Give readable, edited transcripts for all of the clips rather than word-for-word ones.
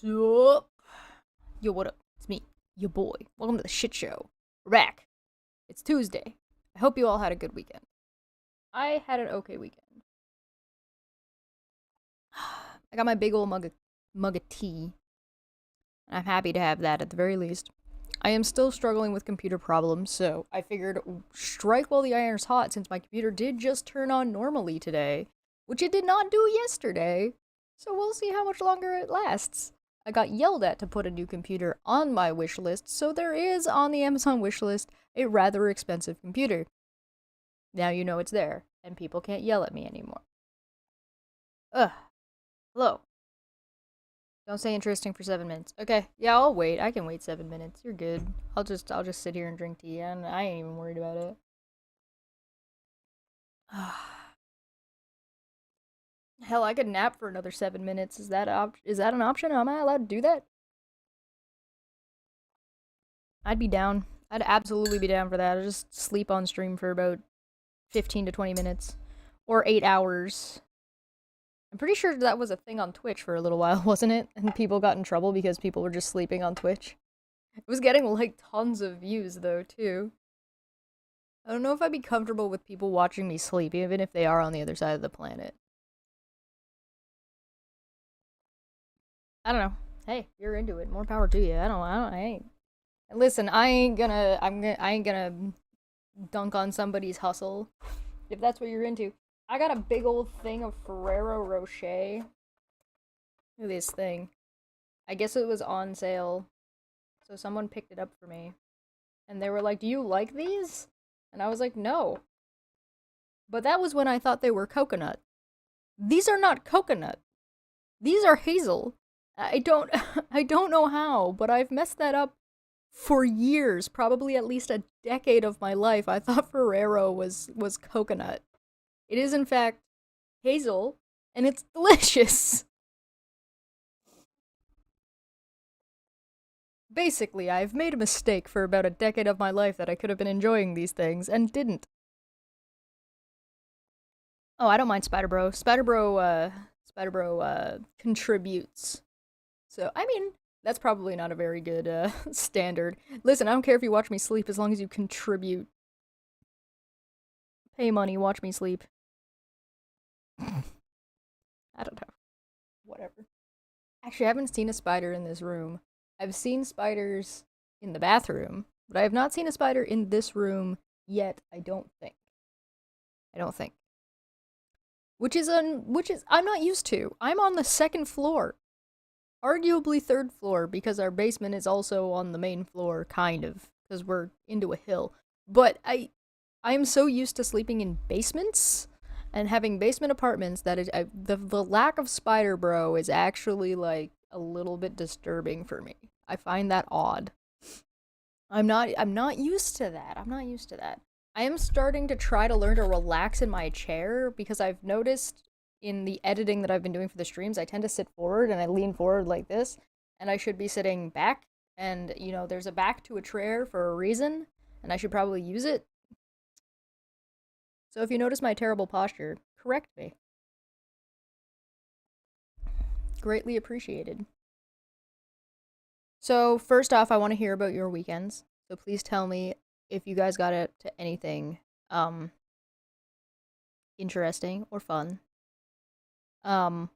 Sup? Yo, what up? It's me, your boy. Welcome to the shit show. We're back. It's Tuesday. I hope you all had a good weekend. I had an okay weekend. I got my big old mug of tea. I'm happy to have that at the very least. I am still struggling with computer problems, so I figured strike while the iron's hot since my computer did just turn on normally today, which it did not do yesterday. So we'll see how much longer it lasts. I got yelled at to put a new computer on my wish list, so there is on the Amazon wish list a rather expensive computer. Now you know it's there, and people can't yell at me anymore. Ugh. Hello. Don't say interesting for 7 minutes. Okay, yeah, I'll wait. I can wait 7 minutes. You're good. I'll just sit here and drink tea, and I ain't even worried about it. Hell, I could nap for another 7 minutes. Is that an option? Am I allowed to do that? I'd be down. I'd absolutely be down for that. I'd just sleep on stream for about 15 to 20 minutes. Or 8 hours. I'm pretty sure that was a thing on Twitch for a little while, wasn't it? And people got in trouble because people were just sleeping on Twitch. It was getting, like, tons of views, though, too. I don't know if I'd be comfortable with people watching me sleep, even if they are on the other side of the planet. I don't know. Hey, you're into it. More power to you. I ain't. Listen, I ain't gonna dunk on somebody's hustle. If that's what you're into. I got a big old thing of Ferrero Rocher. Look at this thing. I guess it was on sale. So someone picked it up for me. And they were like, "Do you like these?" And I was like, "No." But that was when I thought they were coconut. These are not coconut. These are hazel. I don't I don't know how, but I've messed that up for years, probably at least a decade of my life. I thought Ferrero was coconut. It is in fact hazel, and it's delicious. Basically, I've made a mistake for about a decade of my life that I could have been enjoying these things and didn't. Oh, I don't mind Spider Bro. Spider Bro contributes. So, I mean, that's probably not a very good standard. Listen, I don't care if you watch me sleep as long as you contribute. Pay money, watch me sleep. I don't know. Whatever. Actually, I haven't seen a spider in this room. I've seen spiders in the bathroom, but I have not seen a spider in this room yet, I don't think. I don't think. Which is I'm not used to. I'm on the second floor. Arguably third floor because our basement is also on the main floor kind of because we're into a hill. But I am so used to sleeping in basements and having basement apartments that the lack of Spider Bro is actually like a little bit disturbing for me. I find that odd. I'm not used to that. I'm not used to that. I am starting to try to learn to relax in my chair because I've noticed in the editing that I've been doing for the streams, I tend to sit forward and I lean forward like this, and I should be sitting back. And, you know, there's a back to a chair for a reason, and I should probably use it. So if you notice my terrible posture, correct me. Greatly appreciated. So, first off, I want to hear about your weekends. So please tell me if you guys got up to anything interesting or fun. Um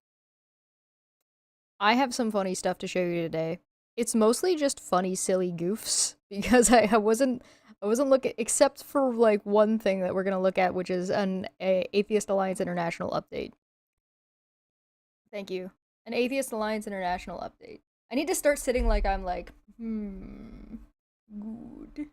I have some funny stuff to show you today. It's mostly just funny, silly goofs because I wasn't looking except for like one thing that we're gonna look at, which is an Atheist Alliance International update. Thank you. An Atheist Alliance International update. I need to start sitting like I'm like, good, good.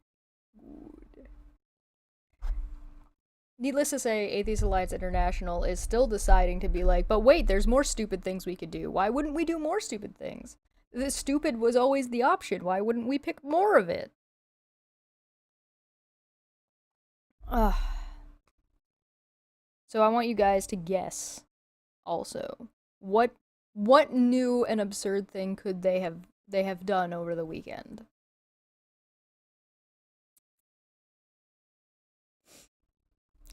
Needless to say, Atheist Alliance International is still deciding to be like, but wait, there's more stupid things we could do. Why wouldn't we do more stupid things? The stupid was always the option. Why wouldn't we pick more of it? Ugh. So I want you guys to guess also what new and absurd thing could they have done over the weekend?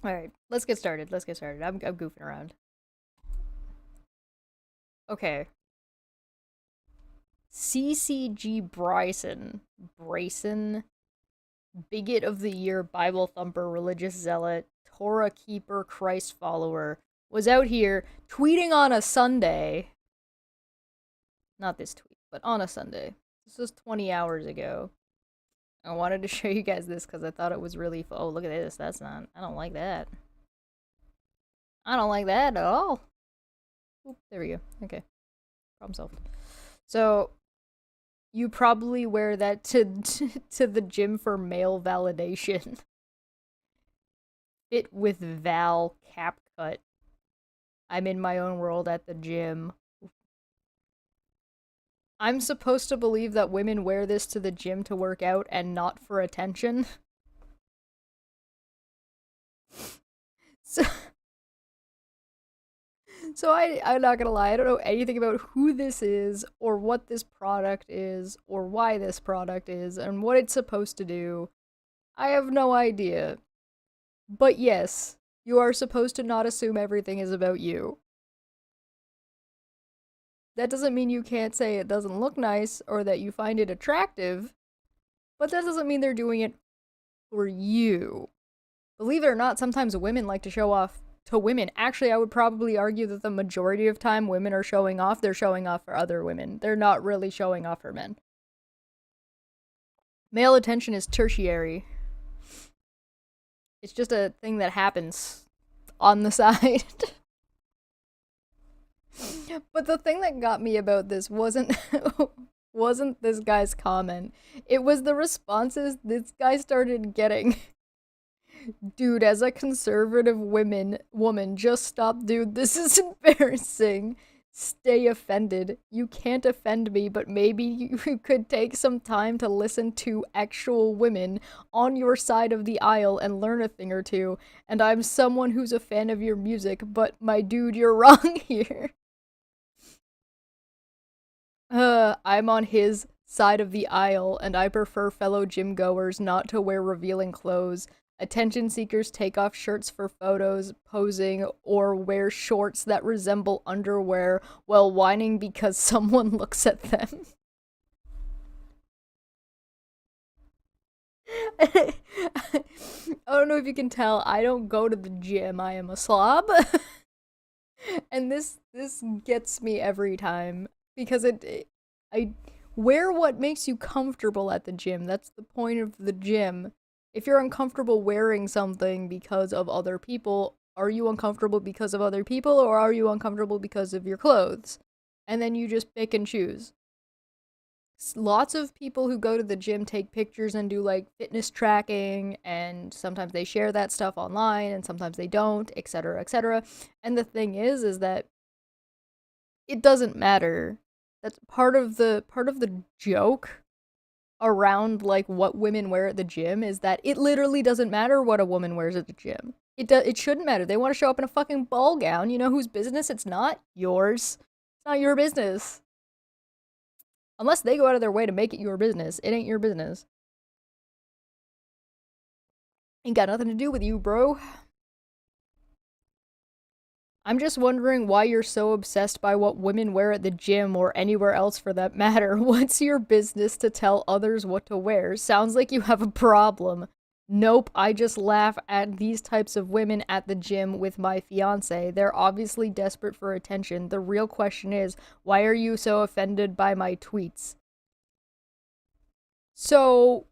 All right, let's get started. Let's get started. I'm goofing around. Okay. CCG Bryson, bigot of the year, Bible thumper, religious zealot, Torah keeper, Christ follower, was out here tweeting on a Sunday. Not this tweet, but on a Sunday. This was 20 hours ago. I wanted to show you guys this because I thought it was really oh, look at this. That's not, I don't like that. I don't like that at all. Oop, there we go. Okay. Problem solved. So, you probably wear that to the gym for male validation. Fit with Val cap cut. I'm in my own world at the gym. I'm supposed to believe that women wear this to the gym to work out and not for attention. So I'm not gonna lie, I don't know anything about who this is, or what this product is, or why this product is, and what it's supposed to do. I have no idea. But yes, you are supposed to not assume everything is about you. That doesn't mean you can't say it doesn't look nice, or that you find it attractive, but that doesn't mean they're doing it for you. Believe it or not, sometimes women like to show off to women. Actually, I would probably argue that the majority of time women are showing off, they're showing off for other women. They're not really showing off for men. Male attention is tertiary. It's just a thing that happens on the side. But the thing that got me about this wasn't this guy's comment. It was the responses this guy started getting. Dude, as a conservative woman, just stop, dude. This is embarrassing. Stay offended. You can't offend me, but maybe you could take some time to listen to actual women on your side of the aisle and learn a thing or two. And I'm someone who's a fan of your music, but my dude, you're wrong here. I'm on his side of the aisle, and I prefer fellow gym goers not to wear revealing clothes. Attention seekers take off shirts for photos, posing, or wear shorts that resemble underwear while whining because someone looks at them. I don't know if you can tell, I don't go to the gym, I am a slob. And this gets me every time because I wear what makes you comfortable at the gym. That's the point of the gym. If you're uncomfortable wearing something because of other people, are you uncomfortable because of other people, or are you uncomfortable because of your clothes? And then you just pick and choose. Lots of people who go to the gym take pictures and do like fitness tracking, and sometimes they share that stuff online and sometimes they don't, etc., etc. And the thing is that it doesn't matter. That's part of the joke around like what women wear at the gym, is that it literally doesn't matter what a woman wears at the gym. It shouldn't matter. They want to show up in a fucking ball gown. You know whose business it's not? Yours. It's not your business. Unless they go out of their way to make it your business, it ain't your business. Ain't got nothing to do with you, bro. I'm just wondering why you're so obsessed by what women wear at the gym, or anywhere else for that matter. What's your business to tell others what to wear? Sounds like you have a problem. Nope, I just laugh at these types of women at the gym with my fiance. They're obviously desperate for attention. The real question is, why are you so offended by my tweets? So,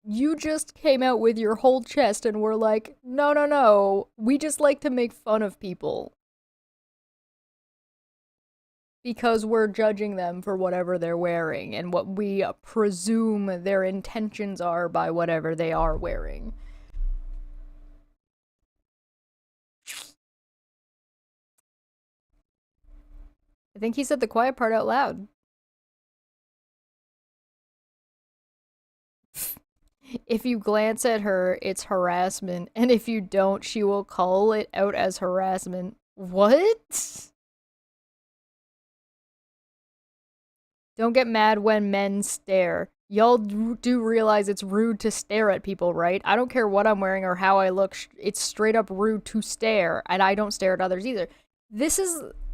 you just came out with your whole chest and were like, no, we just like to make fun of people. Because we're judging them for whatever they're wearing and what we presume their intentions are by whatever they are wearing. I think he said the quiet part out loud. If you glance at her, it's harassment, and if you don't, she will call it out as harassment. What? Don't get mad when men stare. Y'all do realize it's rude to stare at people, right? I don't care what I'm wearing or how I look. It's straight up rude to stare, and I don't stare at others either.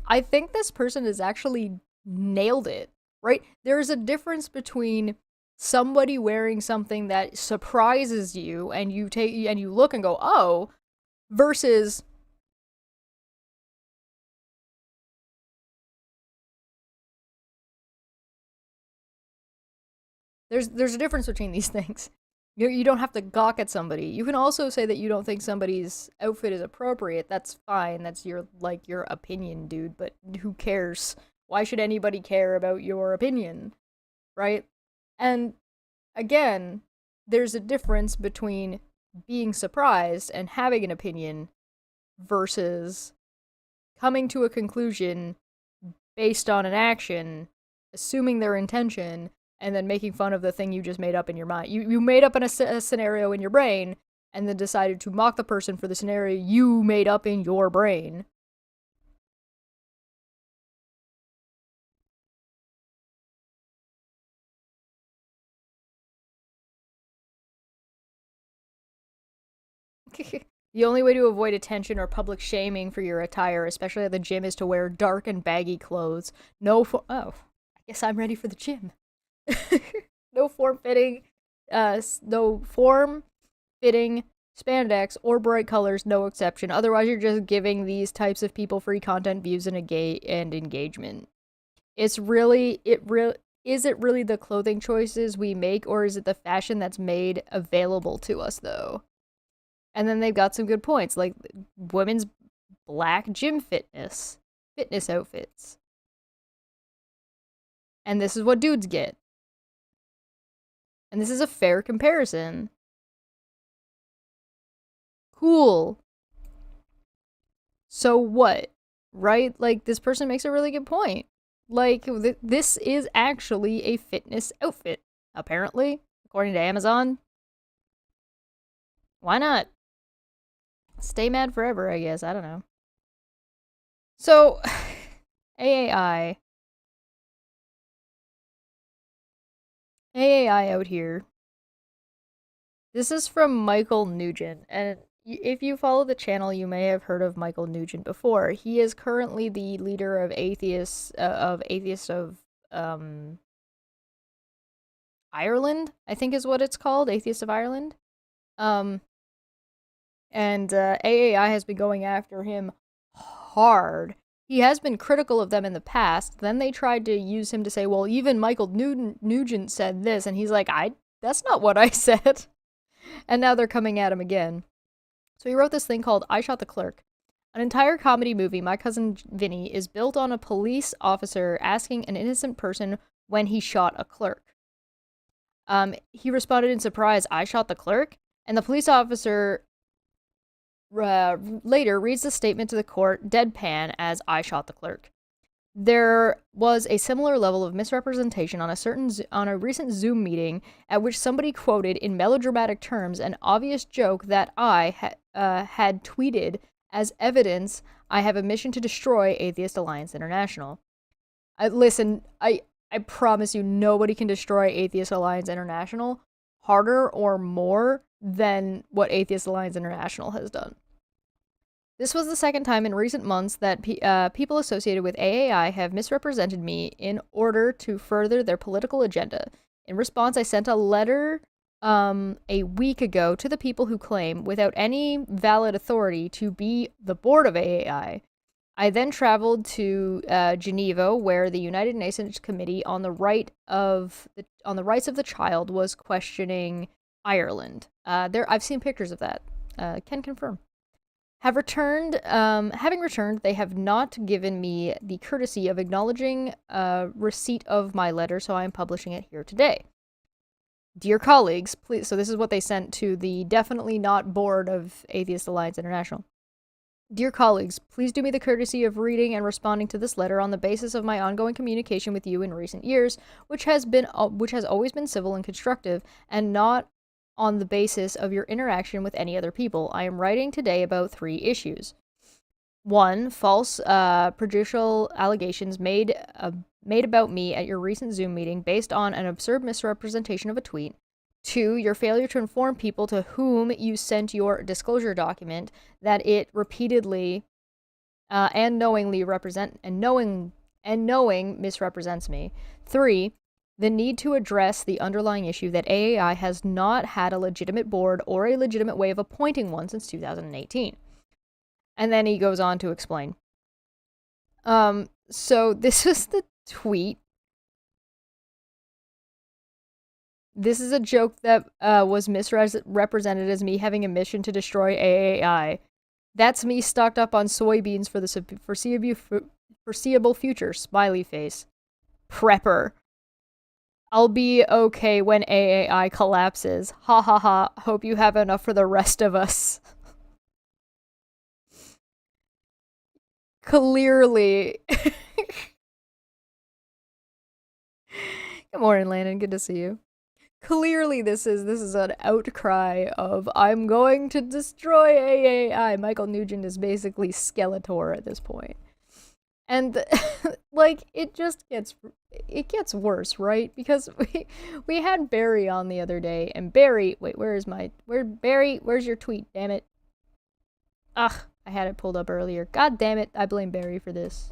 I think this person has actually nailed it. right? There's a difference between somebody wearing something that surprises you and you look and go, "Oh," versus there's a difference between these things. You don't have to gawk at somebody. You can also say that you don't think somebody's outfit is appropriate. That's fine. That's your opinion, dude, but who cares? Why should anybody care about your opinion, right? And again, there's a difference between being surprised and having an opinion versus coming to a conclusion based on an action, assuming their intention, and then making fun of the thing you just made up in your mind. You made up a scenario in your brain and then decided to mock the person for the scenario you made up in your brain. The only way to avoid attention or public shaming for your attire, especially at the gym, is to wear dark and baggy clothes. Oh, I guess I'm ready for the gym. No no form fitting spandex or bright colors, no exception. Otherwise, you're just giving these types of people free content, views, and engagement. It's really is it really the clothing choices we make, or is it the fashion that's made available to us, though? And then they've got some good points, like women's black gym fitness outfits. And this is what dudes get. And this is a fair comparison. Cool. So what? Right? Like, this person makes a really good point. Like, this is actually a fitness outfit, apparently, according to Amazon. Why not? Stay mad forever, I guess. I don't know. So, AAI. AAI out here. This is from Michael Nugent, and if you follow the channel, you may have heard of Michael Nugent before. He is currently the leader of atheists of Ireland, I think is what it's called, Atheists of Ireland. And AAI has been going after him hard. He has been critical of them in the past. Then they tried to use him to say, well, even Michael Nugent said this, and he's like, that's not what I said. And now they're coming at him again. So he wrote this thing called I Shot the Clerk. An entire comedy movie, My Cousin Vinny, is built on a police officer asking an innocent person when he shot a clerk. He responded in surprise, I shot the clerk? And the police officer later reads the statement to the court deadpan as I shot the clerk. There was a similar level of misrepresentation on a recent Zoom meeting at which somebody quoted in melodramatic terms an obvious joke that I had tweeted as evidence. I have a mission to destroy Atheist Alliance International. I promise you, nobody can destroy Atheist Alliance International harder or more than what Atheist Alliance International has done. This was the second time in recent months that people associated with AAI have misrepresented me in order to further their political agenda. In response, I sent a letter a week ago to the people who claim, without any valid authority, to be the board of AAI. I then traveled to Geneva, where the United Nations Committee on the Rights of the Child was questioning Ireland. I've seen pictures of that. Can confirm. Having returned, they have not given me the courtesy of acknowledging receipt of my letter, so I am publishing it here today. Dear colleagues, please. So this is what they sent to the definitely not board of Atheist Alliance International. Dear colleagues, please do me the courtesy of reading and responding to this letter on the basis of my ongoing communication with you in recent years, which has always been civil and constructive, and not on the basis of your interaction with any other people. I am writing today about 3 issues. 1. False prejudicial allegations made about me at your recent Zoom meeting based on an absurd misrepresentation of a tweet. 2. Your failure to inform people to whom you sent your disclosure document that it repeatedly and knowingly and knowing misrepresents me. 3, the need to address the underlying issue that AAI has not had a legitimate board or a legitimate way of appointing one since 2018. And then he goes on to explain. So this is the tweet. This is a joke that was misrepresented as me having a mission to destroy AAI. That's me stocked up on soybeans for the foreseeable future. Smiley face. Prepper. I'll be okay when AAI collapses. Ha ha ha. Hope you have enough for the rest of us. Clearly. Good morning, Landon. Good to see you. Clearly, this is an outcry of I'm going to destroy AAI. Michael Nugent is basically Skeletor at this point. And like it gets worse, right? Because we had Barry on the other day, and Barry, wait, where's your tweet? Damn it. Ugh, I had it pulled up earlier. God damn it, I blame Barry for this.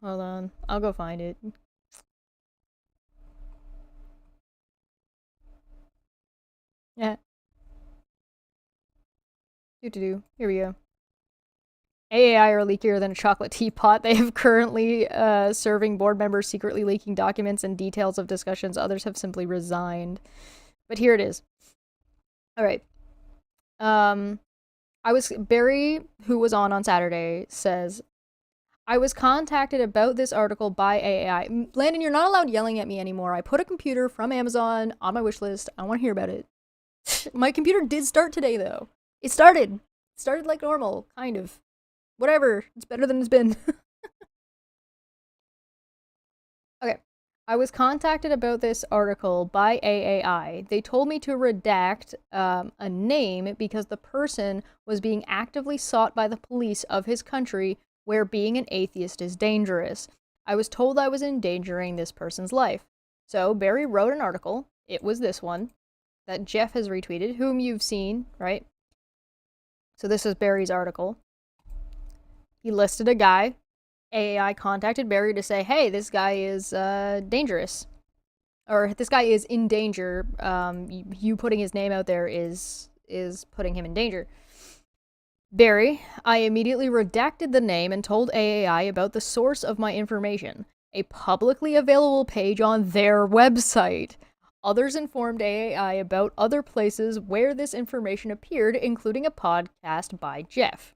Hold on, I'll go find it. Yeah. Here we go. AAI are leakier than a chocolate teapot. They have currently serving board members secretly leaking documents and details of discussions. Others have simply resigned. But here it is. All right. Barry, who was on Saturday, says, I was contacted about this article by AAI. Landon, you're not allowed yelling at me anymore. I put a computer from Amazon on my wish list. I want to hear about it. My computer did start today, though. It started. It started like normal, kind of. Whatever. It's better than it's been. Okay. I was contacted about this article by AAI. They told me to redact a name because the person was being actively sought by the police of his country where being an atheist is dangerous. I was told I was endangering this person's life. So Barry wrote an article. It was this one that Jeff has retweeted, whom you've seen, right? So this is Barry's article. He listed a guy. AAI contacted Barry to say, hey, this guy is dangerous. Or this guy is in danger. You putting his name out there is putting him in danger. Barry, I immediately redacted the name and told AAI about the source of my information, a publicly available page on their website. Others informed AAI about other places where this information appeared, including a podcast by Jeff.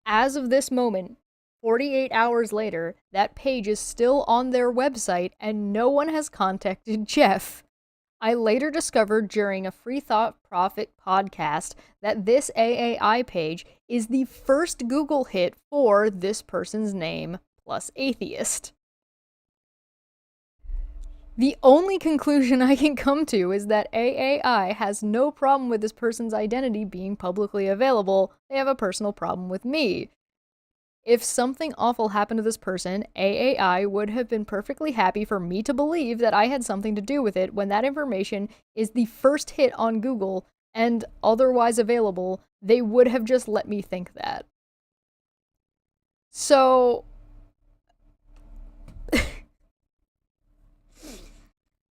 As of this moment, 48 hours later, that page is still on their website and no one has contacted Jeff. I later discovered during a Free Thought Profit podcast that this AAI page is the first Google hit for this person's name plus atheist. The only conclusion I can come to is that AAI has no problem with this person's identity being publicly available. They have a personal problem with me. If something awful happened to this person, AAI would have been perfectly happy for me to believe that I had something to do with it when that information is the first hit on Google and otherwise available. They would have just let me think that. So,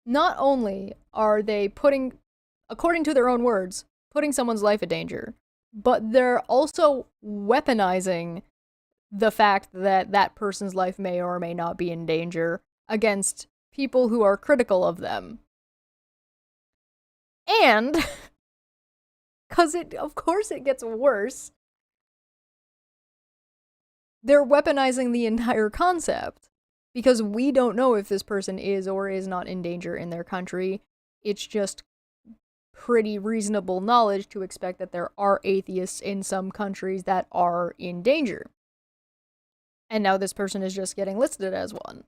not only are they putting, according to their own words, putting someone's life in danger, but they're also weaponizing the fact that that person's life may or may not be in danger against people who are critical of them. And, because of course it gets worse, they're weaponizing the entire concept. Because we don't know if this person is or is not in danger in their country. It's just pretty reasonable knowledge to expect that there are atheists in some countries that are in danger. And now this person is just getting listed as one.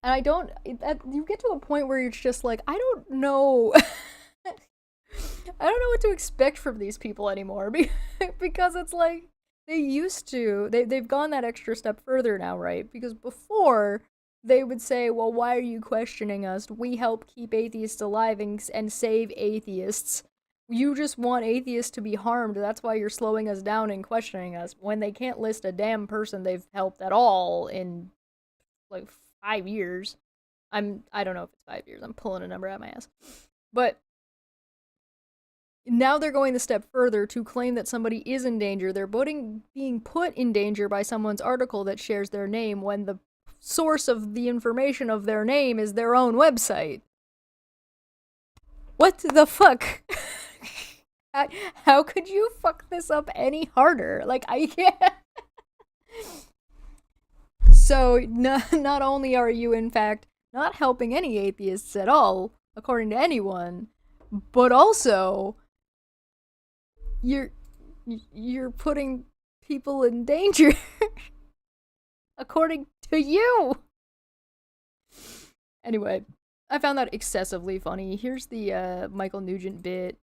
And you get to a point where you're just like, I don't know. I don't know what to expect from these people anymore. Because it's like, they've gone that extra step further now, right? Because before, they would say, well, why are you questioning us? We help keep atheists alive and save atheists. You just want atheists to be harmed. That's why you're slowing us down and questioning us when they can't list a damn person they've helped at all in like 5 years. I don't know if it's 5 years. I'm pulling a number out of my ass. But now they're going the step further to claim that somebody is in danger. They're being put in danger by someone's article that shares their name when the source of the information of their name is their own website. What the fuck? How could you fuck this up any harder? Like, I can't. So, not only are you, in fact, not helping any atheists at all, according to anyone, but also you're putting people in danger according to you. Anyway, I found that excessively funny. Here's the Michael Nugent bit.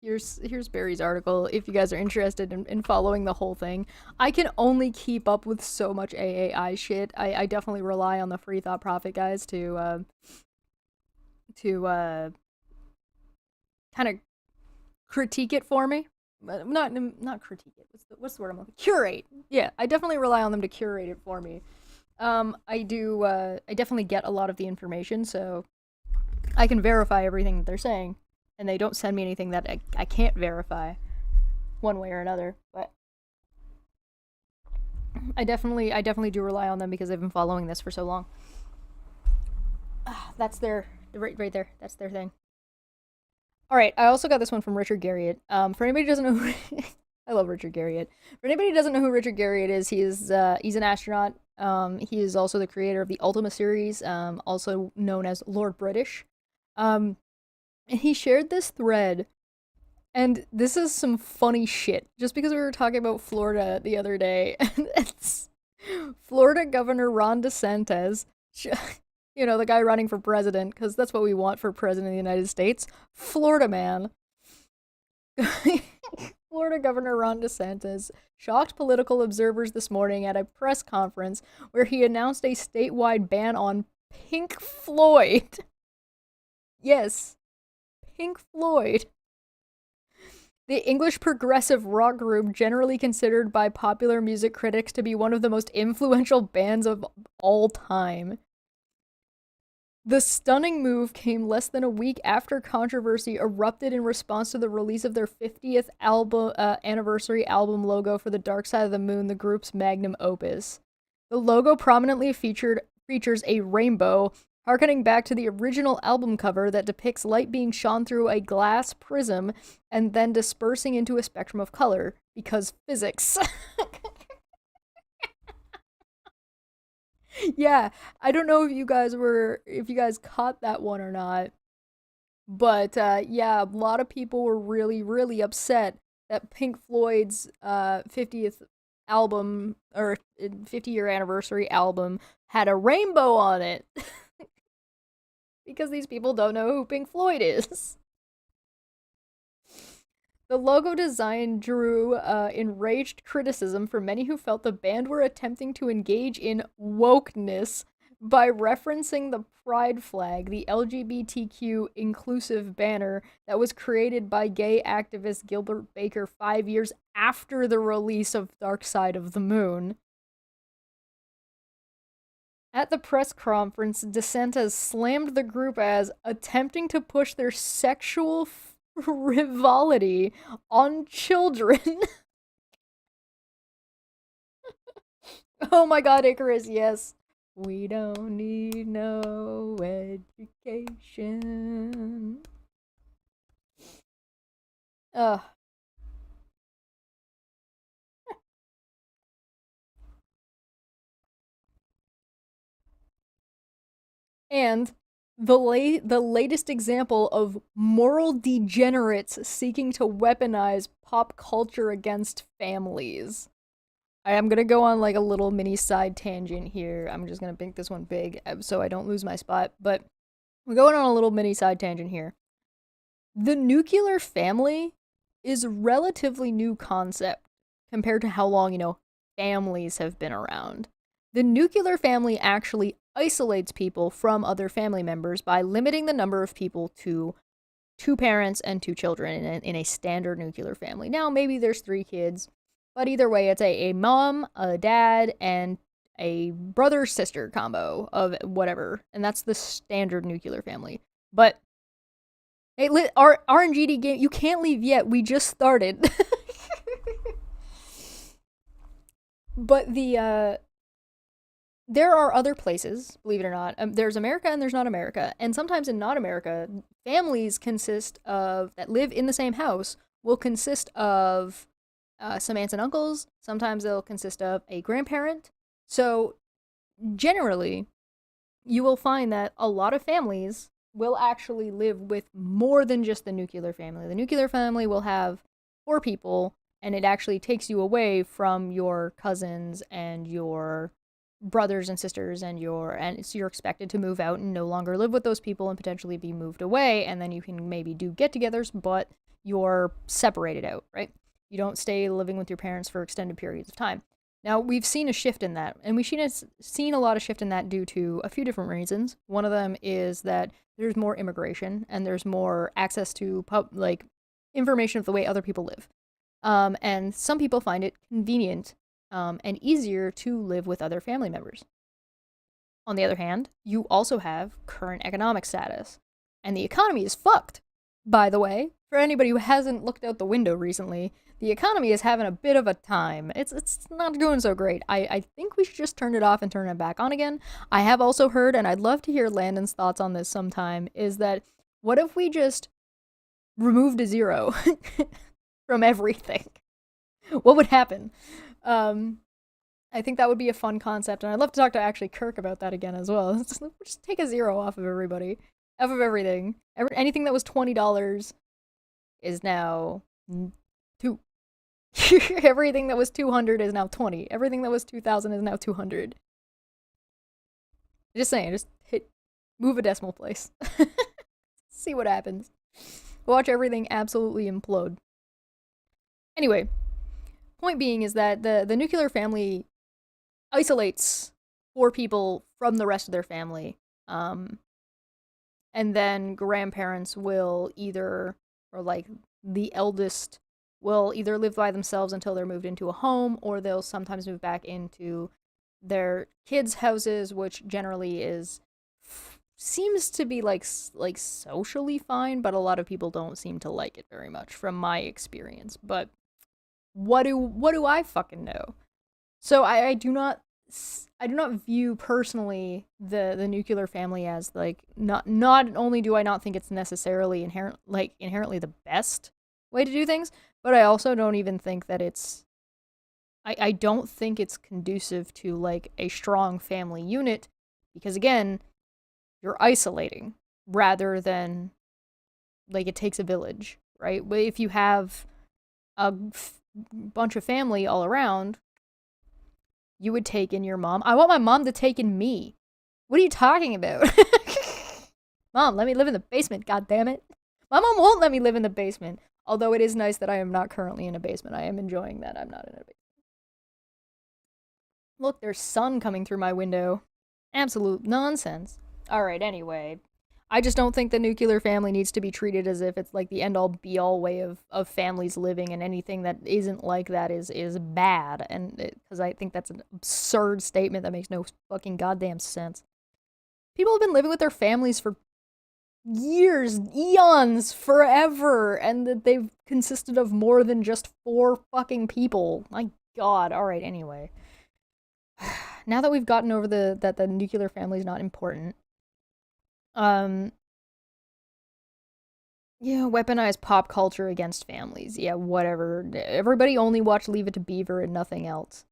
Here's Barry's article if you guys are interested in following the whole thing. I can only keep up with so much AAI shit. I definitely rely on the Free Thought Profit guys to kind of critique it for me. Not critique it. What's the word I'm looking for? Curate. Yeah, I definitely rely on them to curate it for me. I definitely get a lot of the information, so I can verify everything that they're saying, and they don't send me anything that I can't verify one way or another, but I definitely do rely on them because I've been following this for so long. That's their, right there, that's their thing. Alright, I also got this one from Richard Garriott. For anybody who doesn't know who I love Richard Garriott. For anybody who doesn't know who Richard Garriott is, he's an astronaut. He is also the creator of the Ultima series, also known as Lord British. And he shared this thread, and this is some funny shit. Just because we were talking about Florida the other day, and it's Florida Governor Ron DeSantis, you know, the guy running for president, because that's what we want for president of the United States. Florida man. Florida Governor Ron DeSantis shocked political observers this morning at a press conference where he announced a statewide ban on Pink Floyd. Yes, Pink Floyd. The English progressive rock group generally considered by popular music critics to be one of the most influential bands of all time. The stunning move came less than a week after controversy erupted in response to the release of their 50th anniversary album logo for the Dark Side of the Moon, the group's magnum opus. The logo prominently features a rainbow, harkening back to the original album cover that depicts light being shone through a glass prism and then dispersing into a spectrum of color, because physics. Yeah, I don't know if you guys caught that one or not, but yeah, a lot of people were really, really upset that Pink Floyd's 50th album, or 50-year anniversary album, had a rainbow on it. Because these people don't know who Pink Floyd is. The logo design drew enraged criticism from many who felt the band were attempting to engage in wokeness by referencing the pride flag, the LGBTQ inclusive banner that was created by gay activist Gilbert Baker 5 years after the release of Dark Side of the Moon. At the press conference, DeSantis slammed the group as attempting to push their sexual frivolity on children. Oh my god, Icarus, yes. We don't need no education. Ugh. And the latest example of moral degenerates seeking to weaponize pop culture against families. I'm gonna go on like a little mini side tangent here. I'm just gonna make this one big so I don't lose my spot. But we're going on a little mini side tangent here. The nuclear family is a relatively new concept compared to how long, families have been around. The nuclear family actually isolates people from other family members by limiting the number of people to two parents and two children in a standard nuclear family. Now, maybe there's three kids, but either way, it's a mom, a dad, and a brother sister combo of whatever. And that's the standard nuclear family. But hey, our RNGD game, you can't leave yet. We just started. But there are other places, believe it or not. There's America and there's not America. And sometimes in not America, families that live in the same house will consist of some aunts and uncles. Sometimes they'll consist of a grandparent. So generally, you will find that a lot of families will actually live with more than just the nuclear family. The nuclear family will have 4 people, and it actually takes you away from your cousins and your brothers and sisters and so you're expected to move out and no longer live with those people and potentially be moved away, and then you can maybe do get-togethers, but you're separated out, right? You don't stay living with your parents for extended periods of time. Now, we've seen a shift in that, and we've seen a lot of shift in that due to a few different reasons. One of them is that there's more immigration and there's more access to information of the way other people live. And some people find it convenient and easier to live with other family members. On the other hand, you also have current economic status. And the economy is fucked, by the way. For anybody who hasn't looked out the window recently, the economy is having a bit of a time. It's not going so great. I think we should just turn it off and turn it back on again. I have also heard, and I'd love to hear Landon's thoughts on this sometime, is that what if we just removed a zero from everything? What would happen? I think that would be a fun concept, and I'd love to talk to actually Kirk about that again as well. Just take a zero off of everybody, off of everything. Anything that was $20 is now 2. Everything that was 200 is now 20. Everything that was 2,000 is now 200. Just saying, move a decimal place. See what happens. Watch everything absolutely implode. Anyway, point being is that the nuclear family isolates 4 people from the rest of their family. And then grandparents will the eldest will either live by themselves until they're moved into a home, or they'll sometimes move back into their kids' houses, which generally seems to be like socially fine, but a lot of people don't seem to like it very much from my experience. But what do I fucking know? So I do not view personally the nuclear family as not only do I not think it's necessarily inherently the best way to do things, but I also don't even think that I don't think it's conducive to a strong family unit, because again, you're isolating rather than it takes a village, right? But if you have a bunch of family all around, you would take in your mom. I want my mom to take in me. What are you talking about? Mom, let me live in the basement, god damn it. My mom won't let me live in the basement. Although it is nice that I am not currently in a basement. I am enjoying that I'm not in a basement. Look, there's sun coming through my window. Absolute nonsense. Alright, anyway. I just don't think the nuclear family needs to be treated as if it's the end-all be-all way of families living, and anything that isn't like that is bad. And because I think that's an absurd statement that makes no fucking goddamn sense. People have been living with their families for years, eons, forever, and that they've consisted of more than just 4 fucking people. My god. Alright, anyway. Now that we've gotten over that the nuclear family is not important, weaponized pop culture against families. Yeah, whatever. Everybody only watched Leave It to Beaver and nothing else.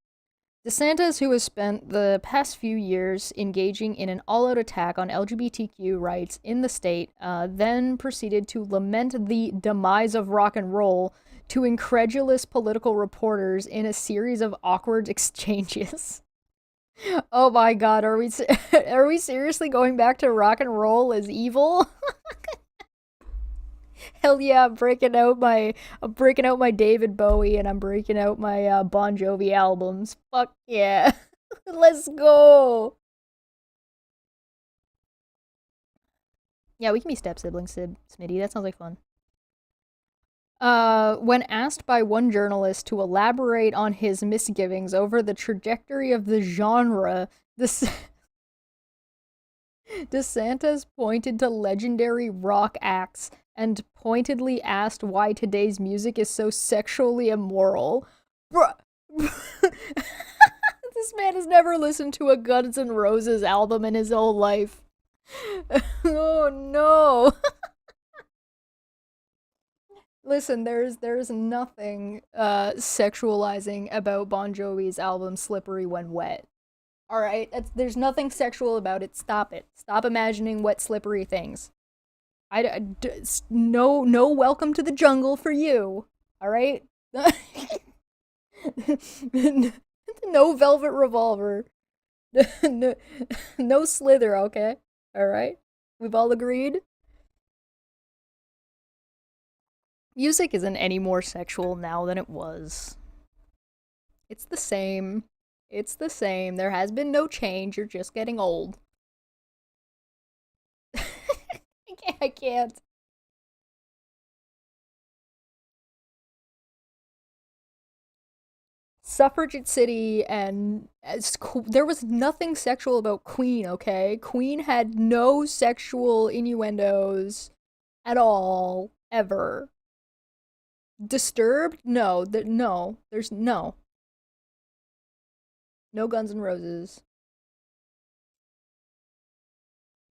DeSantis, who has spent the past few years engaging in an all-out attack on LGBTQ rights in the state, then proceeded to lament the demise of rock and roll to incredulous political reporters in a series of awkward exchanges. Oh my god, are we seriously going back to rock and roll as evil? Hell yeah, I'm breaking out my David Bowie, and I'm breaking out my Bon Jovi albums. Fuck yeah. Let's go. Yeah, we can be step siblings, Smitty. That sounds like fun. When asked by one journalist to elaborate on his misgivings over the trajectory of the genre, DeSantis pointed to legendary rock acts and pointedly asked why today's music is so sexually immoral. Bruh. This man has never listened to a Guns N' Roses album in his whole life. Oh no. Listen, there's nothing sexualizing about Bon Jovi's album Slippery When Wet. All right, there's nothing sexual about it. Stop it. Stop imagining wet, slippery things. No, welcome to the jungle for you. All right. No Velvet Revolver. No Slither. Okay. All right. We've all agreed. Music isn't any more sexual now than it was. It's the same. It's the same. There has been no change. You're just getting old. I can't. Suffragette City and there was nothing sexual about Queen, okay? Queen had no sexual innuendos at all, ever. Disturbed? No, no. There's no. No Guns N' Roses.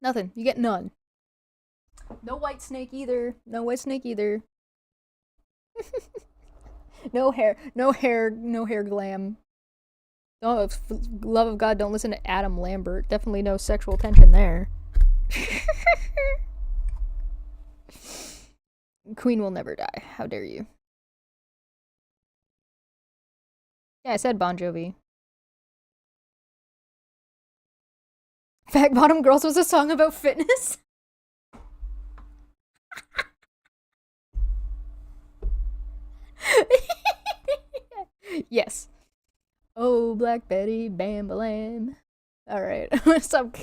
Nothing. You get none. No White Snake either. No White Snake either. No hair. No hair. No hair glam. Oh, love of God, don't listen to Adam Lambert. Definitely no sexual tension there. Queen will never die. How dare you? Yeah, I said Bon Jovi. Fat Bottom Girls was a song about fitness? Yes. Oh, Black Betty, bam, balam. Alright. Stop.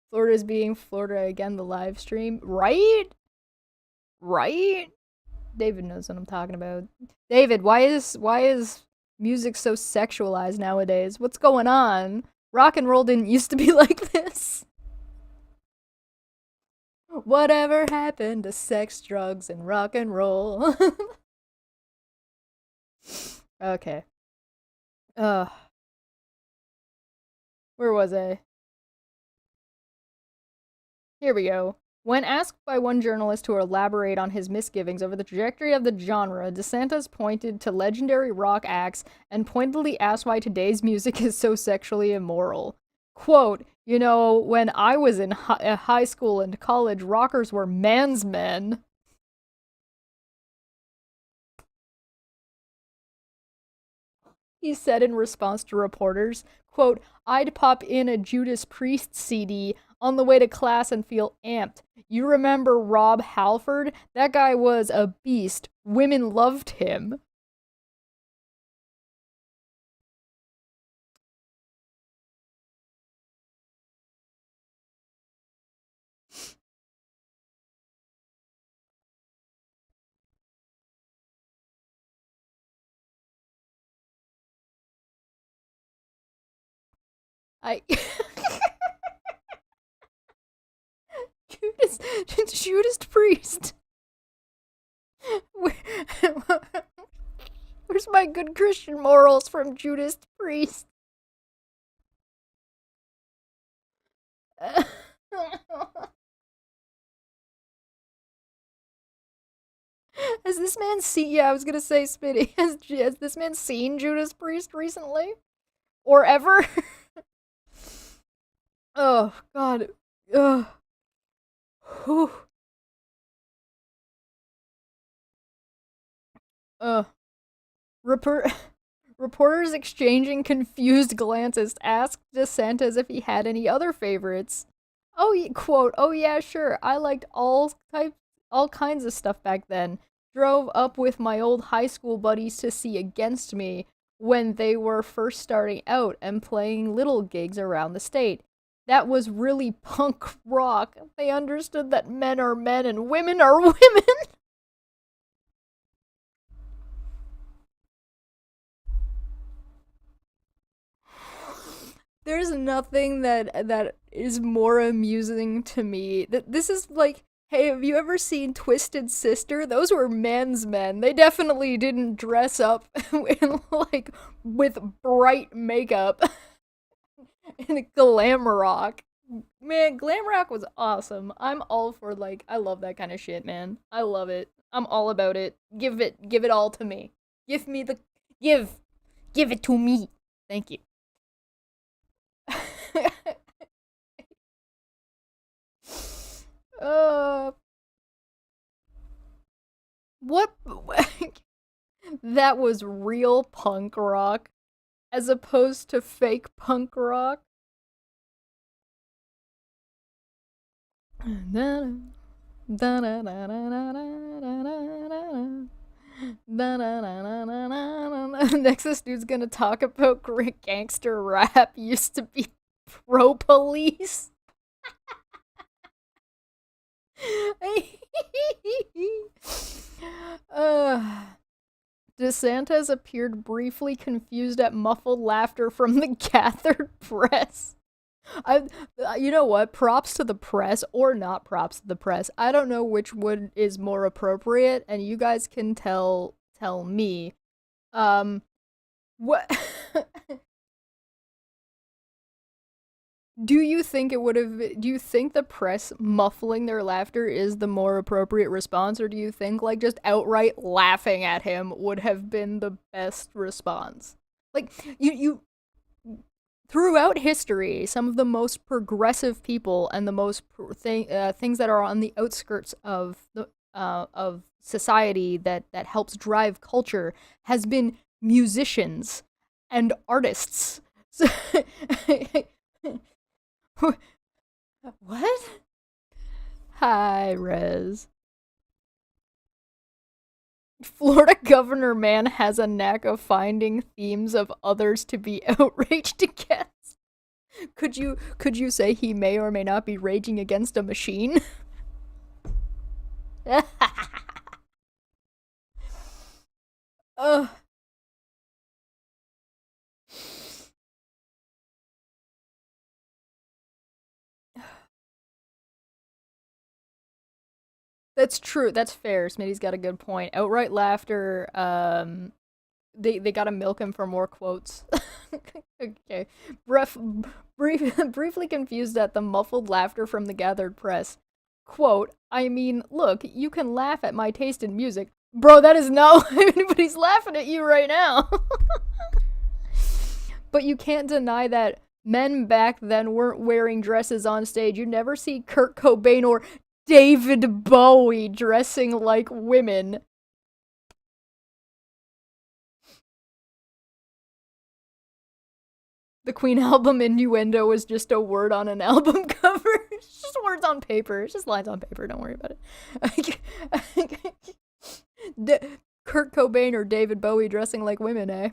Florida's being Florida again, the live stream. Right? Right? David knows what I'm talking about. David, why is music so sexualized nowadays? What's going on? Rock and roll didn't used to be like this. Whatever happened to sex, drugs, and rock and roll? Okay. Where was I? Here we go. When asked by one journalist to elaborate on his misgivings over the trajectory of the genre, DeSantis pointed to legendary rock acts and pointedly asked why today's music is so sexually immoral. Quote, you know, when I was in high school and college, rockers were man's men. He said in response to reporters, quote, I'd pop in a Judas Priest CD on the way to class and feel amped. You remember Rob Halford? That guy was a beast. Women loved him. I Judas Priest. Where's my good Christian morals from Judas Priest? Has this man seen? Yeah, I was gonna say, Spitty. Has this man seen Judas Priest recently, or ever? Oh God. Ugh. Whew. Ugh. Reporters exchanging confused glances asked DeSantis if he had any other favorites. Oh, quote, oh yeah, sure. I liked all kinds of stuff back then. Drove up with my old high school buddies to see Against Me. when they were first starting out and playing little gigs around the state. That was really punk rock. They understood that men are men and women are women. There's nothing that is more amusing to me. That this is like, hey, have you ever seen Twisted Sister? Those were men's men. They definitely didn't dress up in like with bright makeup and glam rock. Man, glam rock was awesome. I'm all for like I love that kind of shit, man. I love it. I'm all about it. Give it all to me. Give me the give give it to me. Thank you. uh what that was real punk rock as opposed to fake punk rock. Next, this dude's gonna talk about great gangster rap used to be pro police. uh, DeSantis appeared briefly confused at muffled laughter from the gathered press. I, you know what? Props to the press, or not props to the press. I don't know which one is more appropriate, and you guys can tell me. What do you think it would have? Do you think the press muffling their laughter is the more appropriate response, or do you think like just outright laughing at him would have been the best response? Like you throughout history, some of the most progressive people and the most things that are on the outskirts of society that helps drive culture has been musicians and artists. So, what? Hi, Rez. Florida Governor Man has a knack of finding themes of others to be outraged against. Could you say he may or may not be raging against a machine? uh, that's true. That's fair. Smitty's got a good point. Outright laughter. They gotta milk him for more quotes. Okay. Briefly confused at the muffled laughter from the gathered press. Quote, I mean, look, you can laugh at my taste in music. Bro, that is not why anybody's laughing at you right now. But you can't deny that men back then weren't wearing dresses on stage. You never see Kurt Cobain or David Bowie dressing like women. The Queen album innuendo was just a word on an album cover. It's just words on paper. It's just lines on paper. Don't worry about it. Kurt Cobain or David Bowie dressing like women, eh?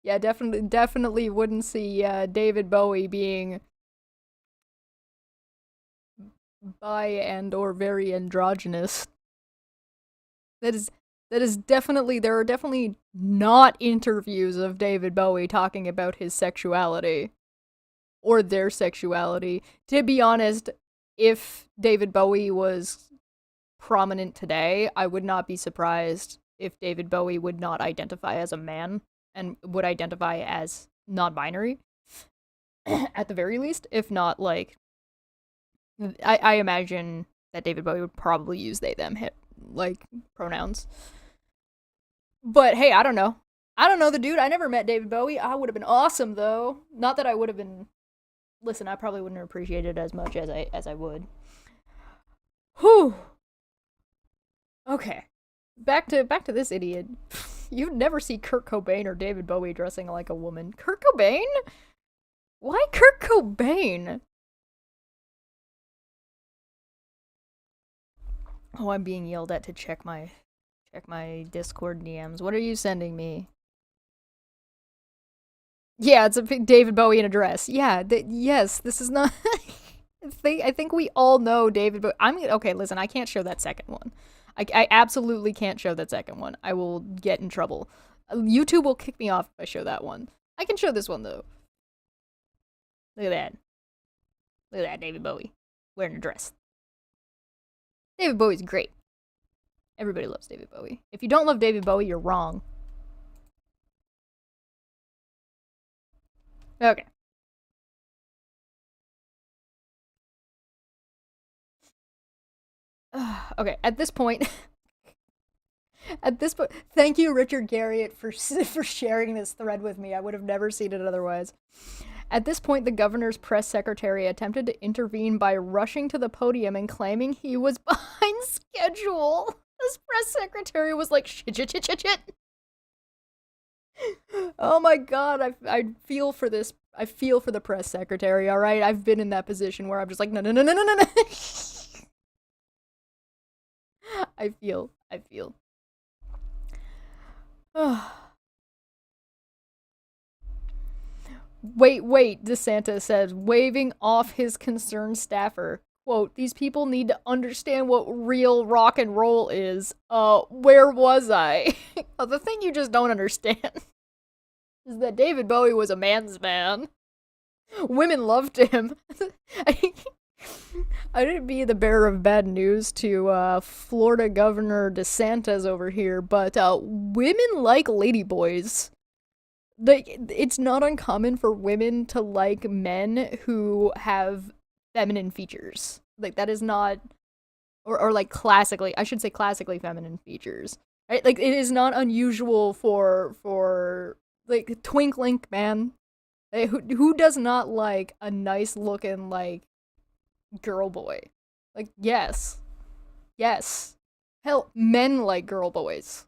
Yeah, definitely wouldn't see David Bowie being bi and or very androgynous. That is definitely there are definitely not interviews of David Bowie talking about his sexuality or their sexuality. To be honest, if David Bowie was prominent today, I would not be surprised if David Bowie would not identify as a man and would identify as non-binary at the very least, if not like I imagine that David Bowie would probably use they them hit like pronouns. But hey, I don't know. I don't know the dude. I never met David Bowie. I would have been awesome though. Not that I would have been. Listen, I probably wouldn't have appreciated it as much as I would. Whew. Okay. Back to this idiot. You'd never see Kurt Cobain or David Bowie dressing like a woman. Kurt Cobain? Why Kurt Cobain? Oh, I'm being yelled at to check my Discord DMs. What are you sending me? Yeah, it's a David Bowie in a dress. Yeah, yes, this is not. I think we all know David Bowie. Okay. Listen, I can't show that second one. I absolutely can't show that second one. I will get in trouble. YouTube will kick me off if I show that one. I can show this one though. Look at that. Look at that, David Bowie wearing a dress. David Bowie's great. Everybody loves David Bowie. If you don't love David Bowie, you're wrong. Okay. Okay, at this point, thank you, Richard Garriott, for sharing this thread with me. I would have never seen it otherwise. At this point, the governor's press secretary attempted to intervene by rushing to the podium and claiming he was behind schedule. This press secretary was like, shit. Oh my god, I feel for this. I feel for the press secretary, alright? I've been in that position where I'm just like, no. I feel. Wait, DeSantis says, waving off his concerned staffer. Quote, these people need to understand what real rock and roll is. Where was I? The thing you just don't understand is that David Bowie was a man's man. Women loved him. I didn't be the bearer of bad news to Florida Governor DeSantis over here, but women like ladyboys. It's not uncommon for women to like men who have feminine features. Like, that is not, or like classically, I should say classically feminine features. Right? Like, it is not unusual for like, twink link man. Like, who does not like a nice looking, like, girl boy? Like, yes. Hell, men like girl boys.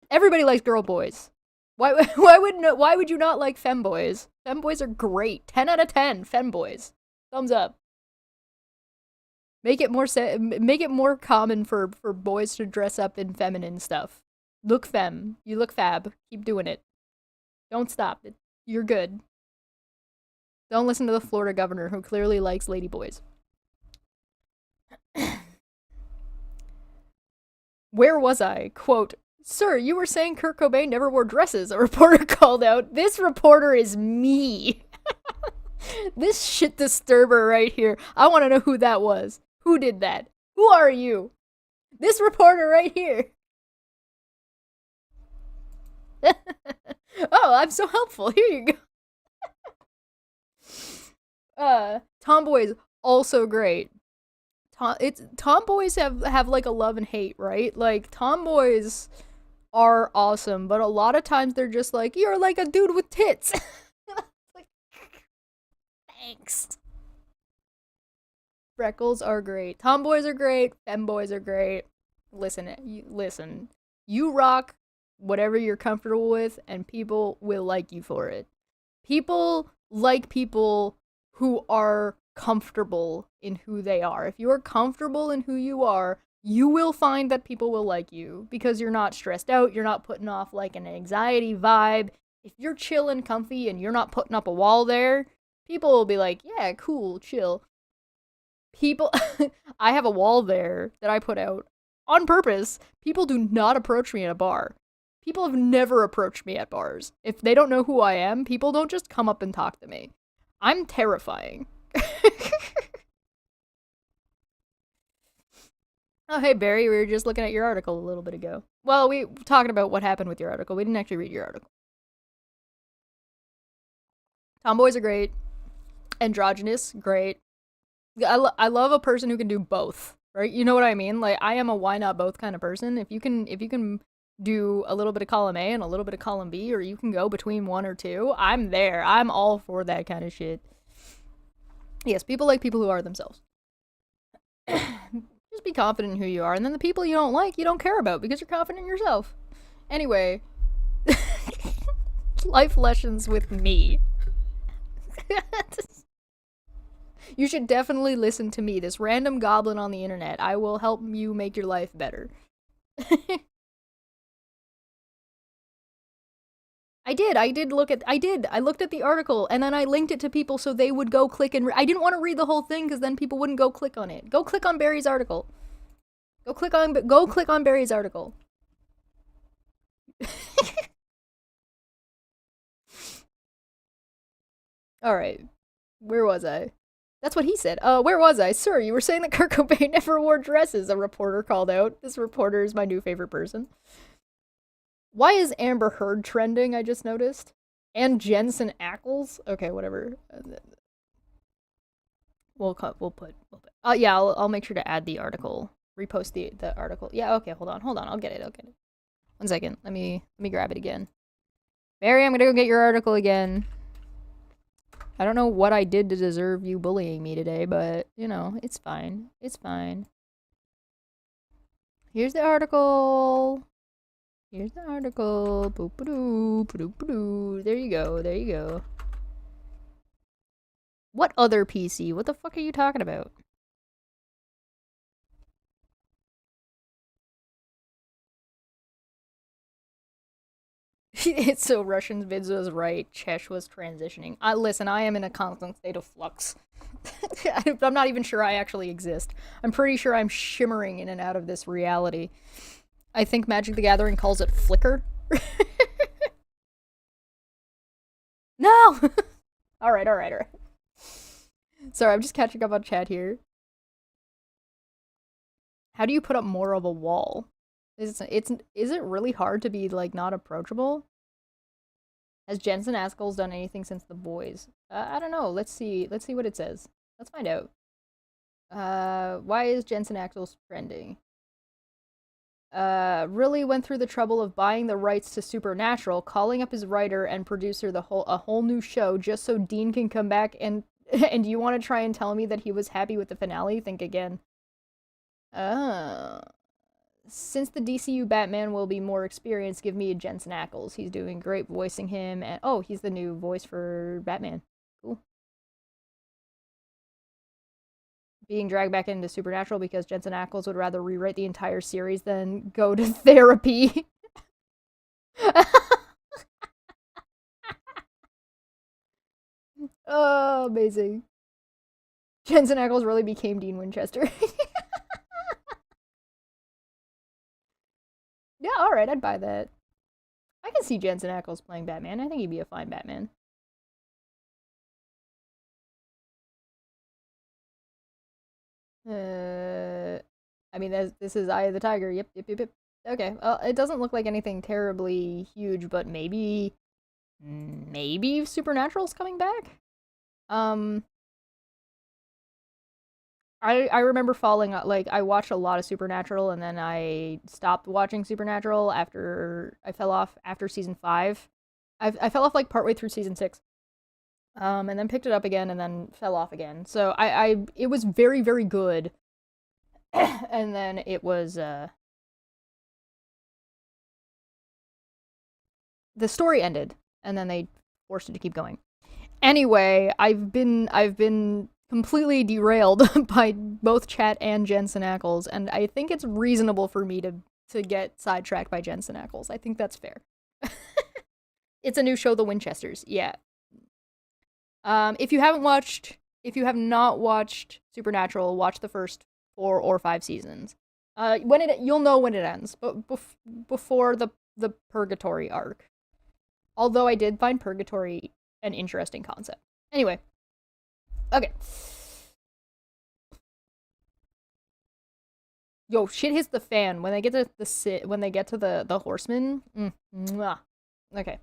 Everybody likes girl boys. Why would you not like femboys? Femboys are great. 10 out of 10 femboys. Thumbs up. Make it more common for boys to dress up in feminine stuff. Look femme. You look fab. Keep doing it. Don't stop. You're good. Don't listen to the Florida governor who clearly likes ladyboys. Where was I? Quote, sir, you were saying Kurt Cobain never wore dresses, a reporter called out. This reporter is me. This shit disturber right here. I want to know who that was. Who did that? Who are you? This reporter right here. Oh, I'm so helpful. Here you go. Tomboys also great. Tomboys have like a love and hate, right? Like, tomboys are awesome, but a lot of times they're just like, you're like a dude with tits. Like, thanks. Freckles are great. Tomboys are great. Femboys are great. Listen. You rock whatever you're comfortable with, and people will like you for it. People like people who are comfortable in who they are. If you are comfortable in who you are, you will find that people will like you because you're not stressed out, you're not putting off like an anxiety vibe. If you're chill and comfy and you're not putting up a wall there, people will be like, yeah, cool, chill. I have a wall there that I put out on purpose. People do not approach me at a bar. People have never approached me at bars. If they don't know who I am, people don't just come up and talk to me. I'm terrifying. Oh, hey, Barry, we were just looking at your article a little bit ago. Well, we were talking about what happened with your article. We didn't actually read your article. Tomboys are great. Androgynous, great. I love a person who can do both, right? You know what I mean? Like, I am a why not both kind of person. If you can do a little bit of column A and a little bit of column B, or you can go between one or two, I'm there. I'm all for that kind of shit. Yes, people like people who are themselves. Just be confident in who you are, and then the people you don't like, you don't care about because you're confident in yourself. Anyway, life lessons with me. You should definitely listen to me, this random goblin on the internet. I will help you make your life better. I looked at the article and then I linked it to people so they would go click and I didn't want to read the whole thing because then people wouldn't go click on it. Go click on Barry's article. Go click on Barry's article. All right. Where was I? That's what he said. Where was I? Sir, you were saying that Kurt Cobain never wore dresses, a reporter called out. This reporter is my new favorite person. Why is Amber Heard trending, I just noticed? And Jensen Ackles? Okay, whatever. We'll put. Yeah, I'll make sure to add the article. Repost the article. Yeah, okay, hold on. I'll get it. 1 second. Let me grab it again. Mary, I'm gonna go get your article again. I don't know what I did to deserve you bullying me today, but, you know, it's fine. It's fine. Here's the article. Boop-a-doo. There you go. What other PC? What the fuck are you talking about? It's so Russian vids was right. Chesh was transitioning. Listen, I am in a constant state of flux. I'm not even sure I actually exist. I'm pretty sure I'm shimmering in and out of this reality. I think Magic the Gathering calls it flicker. No! Alright. Sorry, I'm just catching up on chat here. How do you put up more of a wall? Is it really hard to be, like, not approachable? Has Jensen Ackles done anything since The Boys? I don't know. Let's see what it says. Let's find out. Why is Jensen Ackles trending? Really went through the trouble of buying the rights to Supernatural, calling up his writer and producer a whole new show just so Dean can come back and you want to try and tell me that he was happy with the finale? Think again. Since the DCU Batman will be more experienced, give me a Jensen Ackles. He's doing great voicing him, and he's the new voice for Batman. Cool. Being dragged back into Supernatural because Jensen Ackles would rather rewrite the entire series than go to therapy. Oh, amazing. Jensen Ackles really became Dean Winchester. Yeah, alright, I'd buy that. I can see Jensen Ackles playing Batman. I think he'd be a fine Batman. I mean, this is Eye of the Tiger. Yep. Okay, well, it doesn't look like anything terribly huge, but maybe Supernatural's coming back? I remember falling, like, I watched a lot of Supernatural, and then I stopped watching Supernatural after I fell off after season 5. I fell off, like, partway through season 6. And then picked it up again, and then fell off again. So it was very, very good. And then it was, the story ended, and then they forced it to keep going. Anyway, I've been completely derailed by both chat and Jensen Ackles, and I think it's reasonable for me to get sidetracked by Jensen Ackles. I think that's fair. It's a new show, The Winchesters. Yeah. If you have not watched Supernatural, watch the first 4 or 5 seasons. You'll know when it ends, but before the Purgatory arc. Although I did find Purgatory an interesting concept. Anyway. Okay. Yo, shit hits the fan when they get to the horsemen. Okay.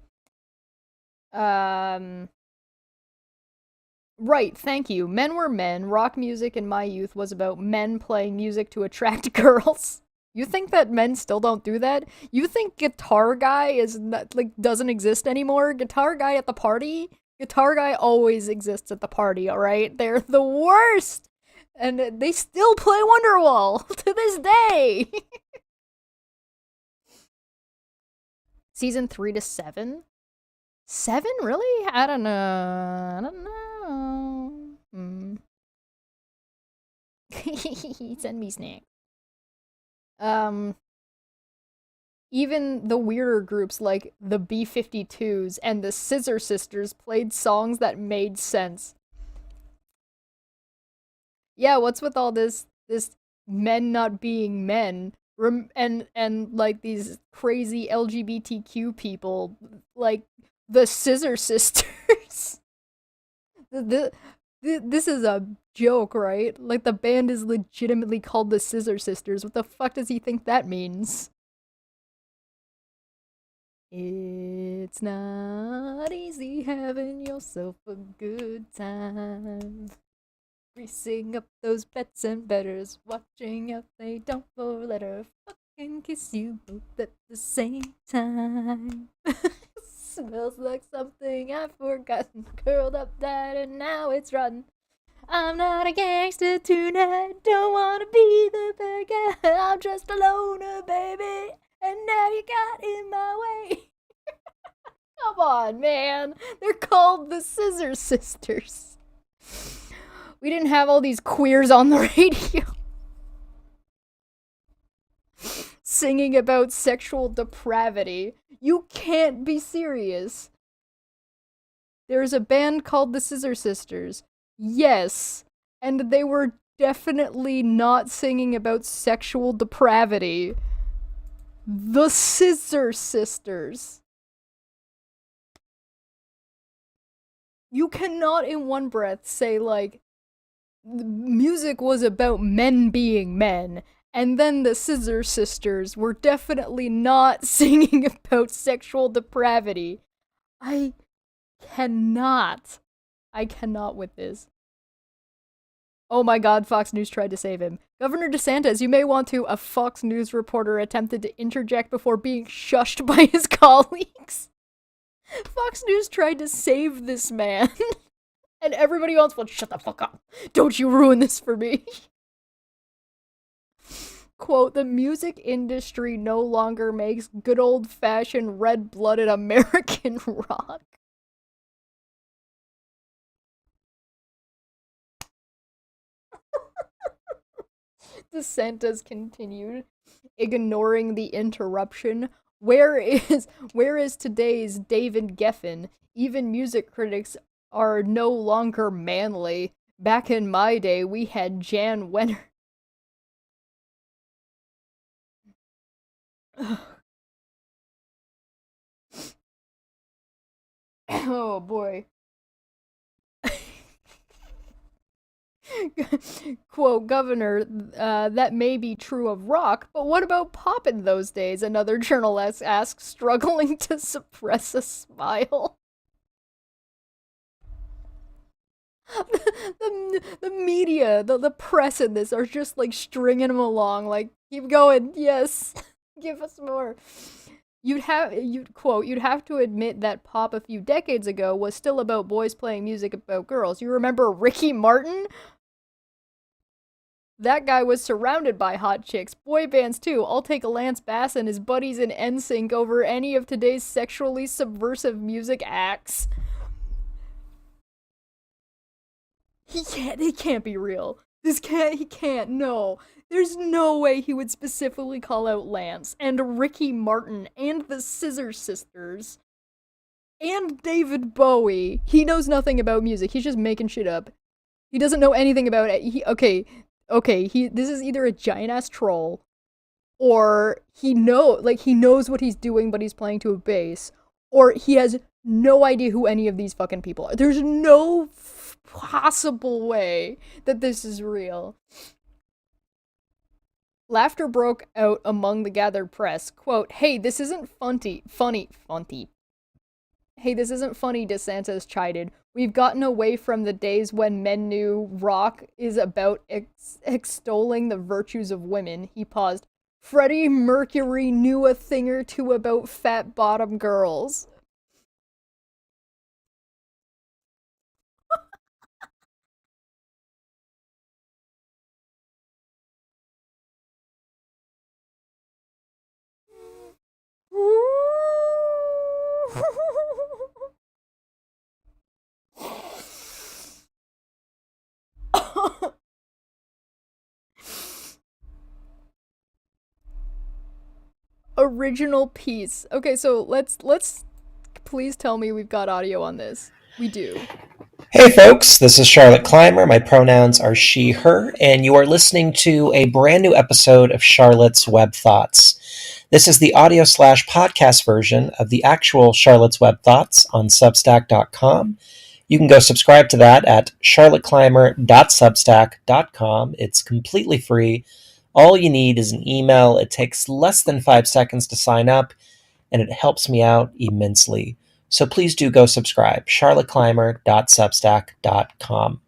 Right, thank you. Men were men. Rock music in my youth was about men playing music to attract girls. You think that men still don't do that? You think Guitar Guy is not, like, doesn't exist anymore? Guitar Guy at the party? Guitar Guy always exists at the party, alright? They're the worst! And they still play Wonderwall to this day! Season 3 to 7? 7? Really? I don't know. Send me snacks. even the weirder groups like the B-52s and the Scissor Sisters played songs that made sense. Yeah, what's with all this men not being men? And like these crazy LGBTQ people, like the Scissor Sisters. the, this is a joke, right? Like the band is legitimately called the Scissor Sisters. What the fuck does he think that means? It's not easy having yourself a good time. Greasing up those bets and betters, watching out they don't let her fucking kiss you both at the same time. Smells like something I've forgotten, curled up tight and now it's rotten. I'm not a gangster tonight, don't wanna be the bad guy. I'm just a loner, baby, and now you got in my way. Come on, man. They're called the Scissor Sisters. We didn't have all these queers on the radio singing about sexual depravity. You can't be serious. There's a band called the Scissor Sisters. Yes, and they were definitely not singing about sexual depravity. The Scissor Sisters. You cannot in one breath say, like, music was about men being men, and then the Scissor Sisters were definitely not singing about sexual depravity. I cannot. I cannot with this. Oh my god, Fox News tried to save him. Governor DeSantis, you may want to. A Fox News reporter attempted to interject before being shushed by his colleagues. Fox News tried to save this man. And everybody else went, shut the fuck up. Don't you ruin this for me. Quote, the music industry no longer makes good old-fashioned red-blooded American rock. DeSantis continued, ignoring the interruption. Where is today's David Geffen? Even music critics are no longer manly. Back in my day, we had Jan Wenner. Oh boy. Quote, Governor, that may be true of rock, but what about pop in those days? Another journalist asked, struggling to suppress a smile. The media, the press in this are just like stringing him along, like, keep going, yes, give us more. You'd have to admit that pop a few decades ago was still about boys playing music about girls. You remember Ricky Martin? That guy was surrounded by hot chicks, boy bands too. I'll take Lance Bass and his buddies in NSYNC over any of today's sexually subversive music acts. It can't be real. He can't, no. There's no way he would specifically call out Lance, and Ricky Martin, and the Scissor Sisters, and David Bowie. He knows nothing about music, he's just making shit up. He doesn't know anything about it. This is either a giant-ass troll, or he knows what he's doing, but he's playing to a bass, or he has no idea who any of these fucking people are. There's no possible way that this is real. Laughter broke out among the gathered press. Quote, hey, this isn't funny. Hey, this isn't funny, DeSantis chided. We've gotten away from the days when men knew rock is about extolling the virtues of women. He paused. Freddie Mercury knew a thing or two about fat bottom girls. original piece. Okay, so let's please tell me we've got audio on this. We do. Hey folks, this is Charlotte Clymer. My pronouns are she, her, and you are listening to a brand new episode of Charlotte's Web Thoughts. This is the audio slash podcast version of the actual Charlotte's Web Thoughts on Substack.com. You can go subscribe to that at charlotteclymer.substack.com. It's completely free. All you need is an email. It takes less than 5 seconds to sign up, and it helps me out immensely. So please do go subscribe, charlotteclymer.substack.com.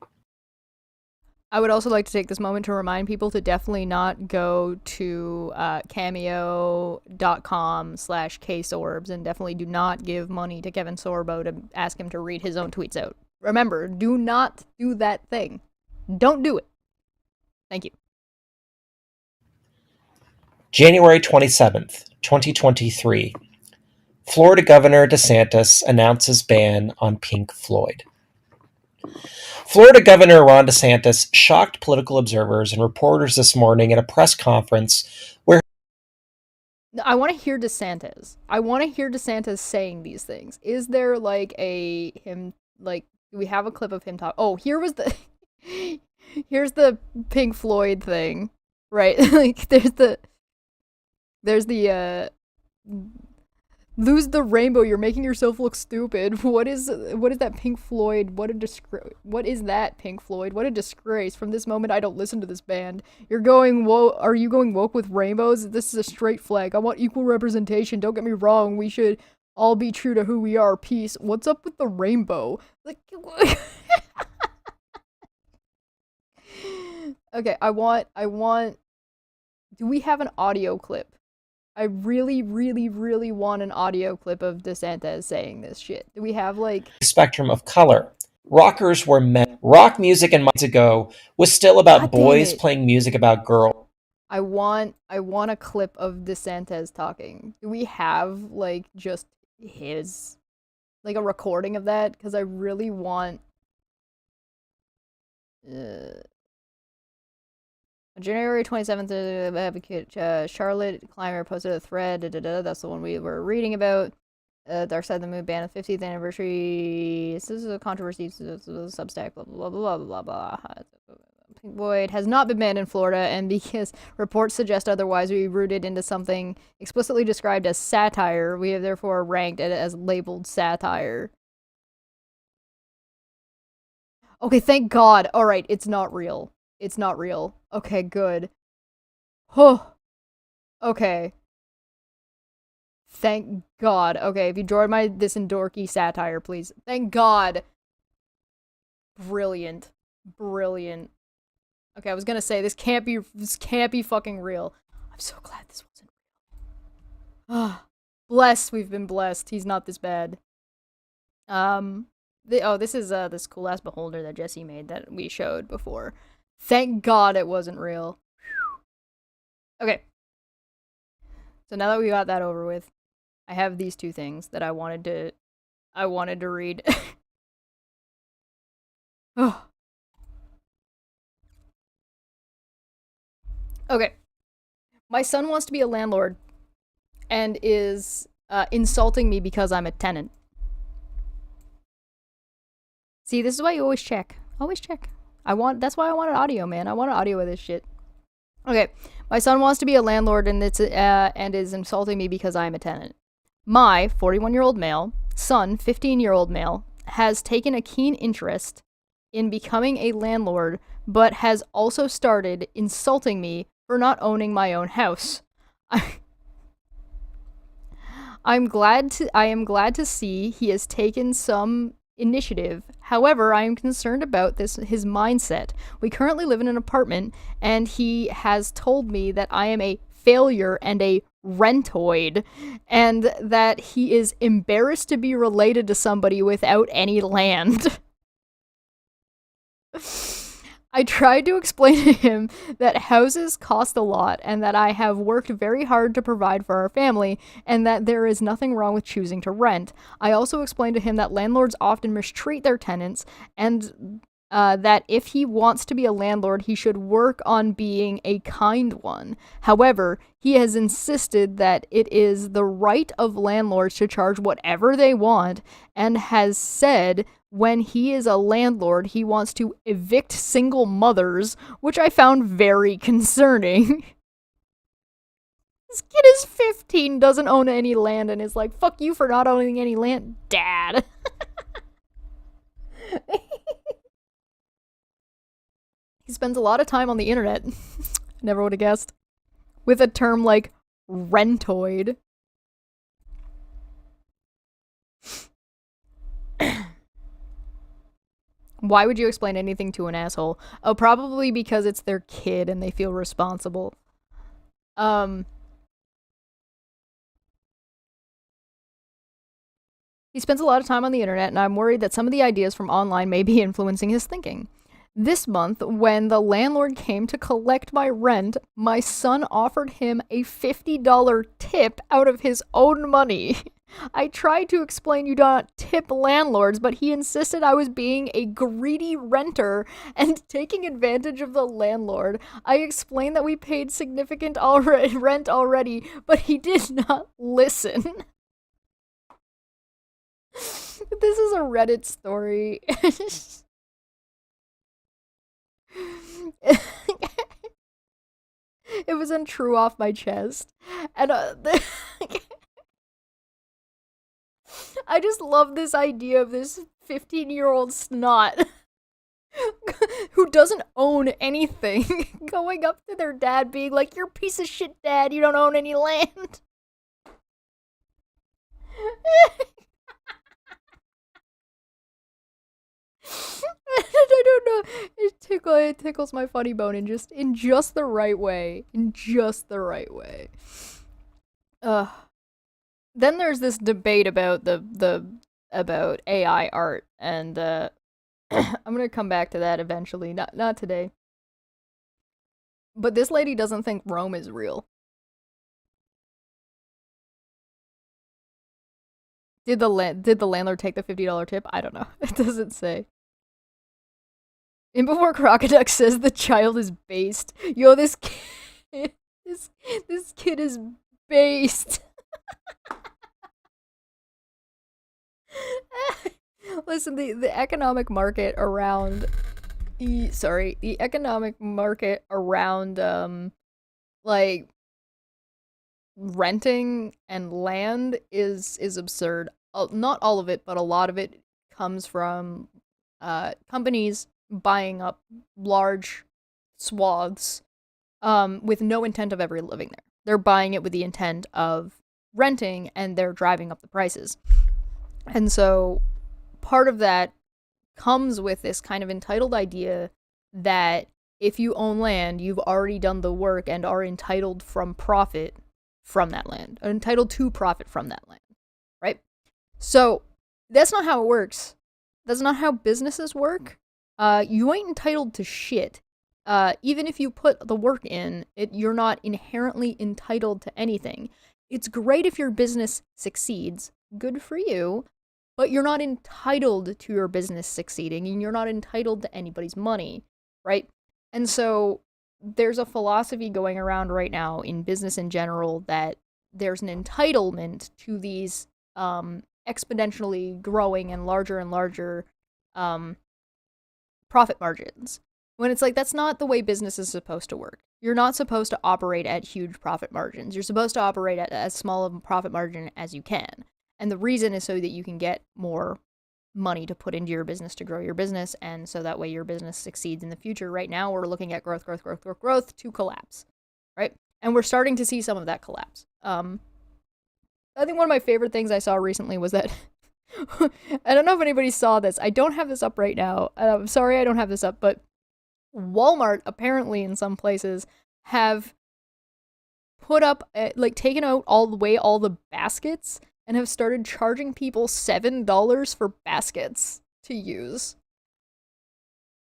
I would also like to take this moment to remind people to definitely not go to cameo.com/ksorbs and definitely do not give money to Kevin Sorbo to ask him to read his own tweets out. Remember, do not do that thing. Don't do it. Thank you. January 27th, 2023. Florida Governor DeSantis announces ban on Pink Floyd. Florida Governor Ron DeSantis shocked political observers and reporters this morning at a press conference where I want to hear DeSantis. I want to hear DeSantis saying these things. Is there like do we have a clip of him talk? Oh, here's the Pink Floyd thing, right? Like there's the lose the rainbow, you're making yourself look stupid. What is that Pink Floyd? What is that Pink Floyd? What a disgrace. From this moment I don't listen to this band. Are you going woke with rainbows? This is a straight flag. I want equal representation. Don't get me wrong. We should all be true to who we are. Peace. What's up with the rainbow? Like Okay, I want do we have an audio clip? I really, really, really want an audio clip of DeSantis saying this shit. Do we have spectrum of color? Rockers were men. Rock music and months ago was still about boys playing music about girls. I want a clip of DeSantis talking. Do we have just his a recording of that? Because I really want. January 27th, advocate Charlotte Clymer posted a thread. That's the one we were reading about. Dark Side of the Moon ban 50th anniversary. This is a controversy. Substack. Blah blah blah blah blah blah. Pink Floyd has not been banned in Florida, and because reports suggest otherwise, we rooted into something explicitly described as satire. We have therefore ranked it as labeled satire. Okay, thank God. All right, it's not real. It's not real. Okay, good. Oh. Okay. Thank God. Okay, if you join this in dorky satire, please. Thank God. Brilliant. Brilliant. Okay, I was gonna say, this can't be fucking real. I'm so glad this wasn't real. Ah. Blessed, we've been blessed. He's not this bad. This is this cool ass beholder that Jesse made that we showed before. Thank God it wasn't real. Okay. So now that we got that over with, I have these two things that I wanted to read. Oh. Okay. My son wants to be a landlord and is insulting me because I'm a tenant. See, this is why you always check. Always check. That's why I wanted audio, man. I wanted audio of this shit. Okay, my son wants to be a landlord and is insulting me because I am a tenant. My 41-year-old male son, 15-year-old male, has taken a keen interest in becoming a landlord, but has also started insulting me for not owning my own house. I am glad to see he has taken some initiative. However, I am concerned about his mindset. We currently live in an apartment, and he has told me that I am a failure and a rentoid, and that he is embarrassed to be related to somebody without any land. I tried to explain to him that houses cost a lot and that I have worked very hard to provide for our family and that there is nothing wrong with choosing to rent. I also explained to him that landlords often mistreat their tenants and that if he wants to be a landlord, he should work on being a kind one. However, he has insisted that it is the right of landlords to charge whatever they want, and has said when he is a landlord, he wants to evict single mothers, which I found very concerning. This kid is 15, doesn't own any land, and is like, fuck you for not owning any land, dad. He spends a lot of time on the internet. Never would have guessed. With a term like rentoid. Why would you explain anything to an asshole? Oh, probably because it's their kid and they feel responsible. He spends a lot of time on the internet, and I'm worried that some of the ideas from online may be influencing his thinking. This month, when the landlord came to collect my rent, my son offered him a $50 tip out of his own money. I tried to explain you do not tip landlords, but he insisted I was being a greedy renter and taking advantage of the landlord. I explained that we paid significant rent already, but he did not listen. This is a Reddit story. It was untrue off my chest. And I just love this idea of this 15-year-old snot who doesn't own anything going up to their dad being like, you're a piece of shit, dad, you don't own any land. I don't know. It tickles my funny bone in just the right way. In just the right way. Then there's this debate about about AI art, and I'm gonna come back to that eventually. Not today. But this lady doesn't think Rome is real. Did the landlord take the $50 tip? I don't know. It doesn't say. And before Crocoduck says the child is based. Yo, this kid, this kid is based. Listen, the economic market around the economic market around like renting and land is absurd. Not all of it, but a lot of it comes from companies buying up large swaths with no intent of ever living there. They're buying it with the intent of renting, and they're driving up the prices. And so part of that comes with this kind of entitled idea that if you own land, you've already done the work and are entitled from profit from that land, entitled to profit from that land, right? So that's not how it works. That's not how businesses work. You ain't entitled to shit. Even if you put the work in, you're not inherently entitled to anything. It's great if your business succeeds. Good for you. But you're not entitled to your business succeeding, and you're not entitled to anybody's money, right? And so there's a philosophy going around right now in business in general that there's an entitlement to these exponentially growing and larger profit margins. When it's like, that's not the way business is supposed to work. You're not supposed to operate at huge profit margins. You're supposed to operate at as small of a profit margin as you can. And the reason is so that you can get more money to put into your business to grow your business, and so that way your business succeeds in the future. Right now, we're looking at growth to collapse, right? And we're starting to see some of that collapse. I think one of my favorite things I saw recently was that I don't know if anybody saw this. I don't have this up right now. I'm sorry I don't have this up, but Walmart apparently in some places have put up, taken out all the baskets and have started charging people $7 for baskets to use.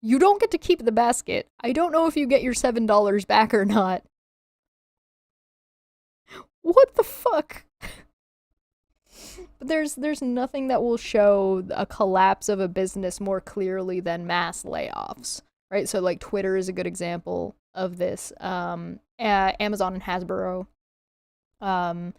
You don't get to keep the basket. I don't know if you get your $7 back or not. What the fuck? But there's nothing that will show a collapse of a business more clearly than mass layoffs, right? So like Twitter is a good example of this. Amazon and Hasbro. Um,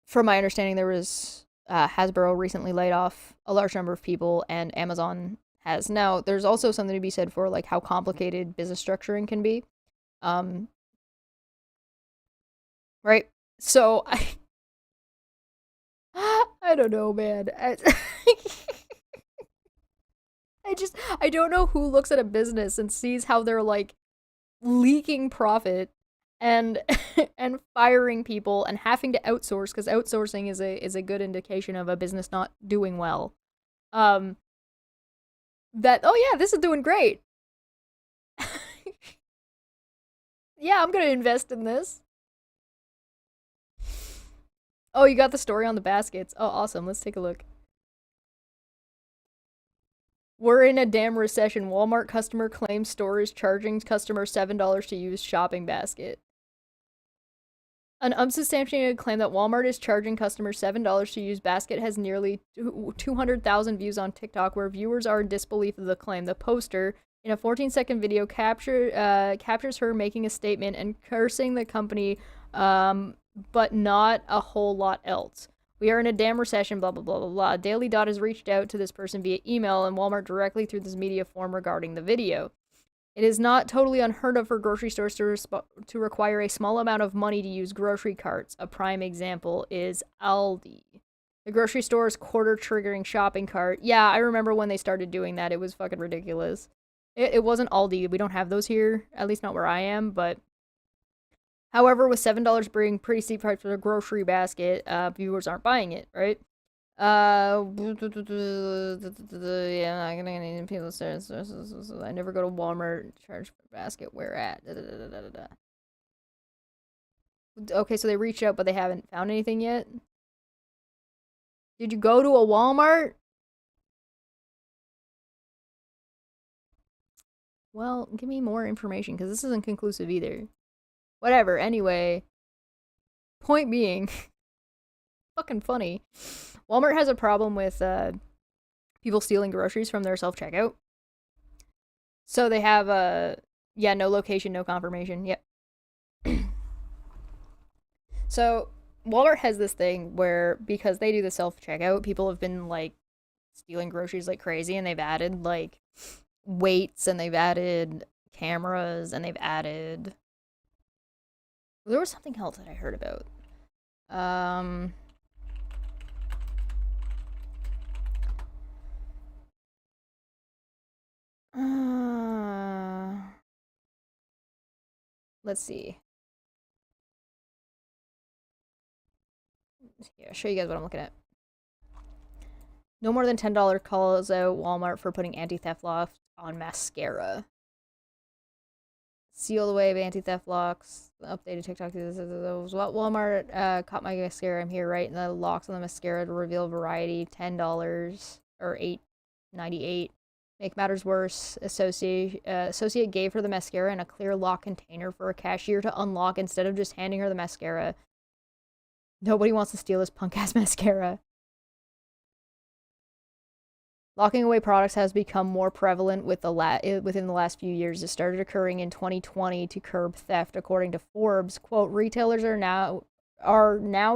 from my understanding, there was Hasbro recently laid off a large number of people, and Amazon has now. There's also something to be said for like how complicated business structuring can be. Um, right? So I don't know, man. I don't know who looks at a business and sees how they're like leaking profit and and firing people and having to outsource because outsourcing is a good indication of a business not doing well. Um that oh yeah, this is doing great. Yeah, I'm going to invest in this. Oh, you got the story on the baskets. Oh, awesome. Let's take a look. We're in a damn recession. Walmart customer claims store is charging customer $7 to use shopping basket. An unsubstantiated claim that Walmart is charging customers $7 to use basket has nearly 200,000 views on TikTok, where viewers are in disbelief of the claim. The poster, in a 14-second video, captures her making a statement and cursing the company, but not a whole lot else. We are in a damn recession, blah, blah, blah, blah, blah. Daily Dot has reached out to this person via email and Walmart directly through this media form regarding the video. It is not totally unheard of for grocery stores to require a small amount of money to use grocery carts. A prime example is Aldi. The grocery store's quarter-triggering shopping cart. Yeah, I remember when they started doing that. It was fucking ridiculous. It wasn't Aldi. We don't have those here, at least not where I am, but... However, with $7 being pretty steep price for a grocery basket, viewers aren't buying it, right? Yeah, I'm not gonna need people to I never go to Walmart, charge for basket, where at? Okay, so they reached out, but they haven't found anything yet. Did you go to a Walmart? Well, give me more information, because this isn't conclusive either. Whatever, anyway. Point being, fucking funny. Walmart has a problem with people stealing groceries from their self-checkout. So they have no location, no confirmation. Yep. So Walmart has this thing where, because they do the self-checkout, people have been like stealing groceries like crazy, and they've added like weights, and they've added cameras, and they've added... There was something else that I heard about. Let's see. Here, I'll show you guys what I'm looking at. No more than $10 calls out Walmart for putting anti-theft locks on mascara. Sealed away anti-theft locks. Updated TikTok. What Walmart caught my mascara. I'm here, right? And the locks on the mascara to reveal variety. $10 or $8.98. Make matters worse, associate gave her the mascara in a clear lock container for a cashier to unlock instead of just handing her the mascara. Nobody wants to steal this punk-ass mascara. Locking away products has become more prevalent within the last few years. It started occurring in 2020 to curb theft, according to Forbes. Quote, retailers are now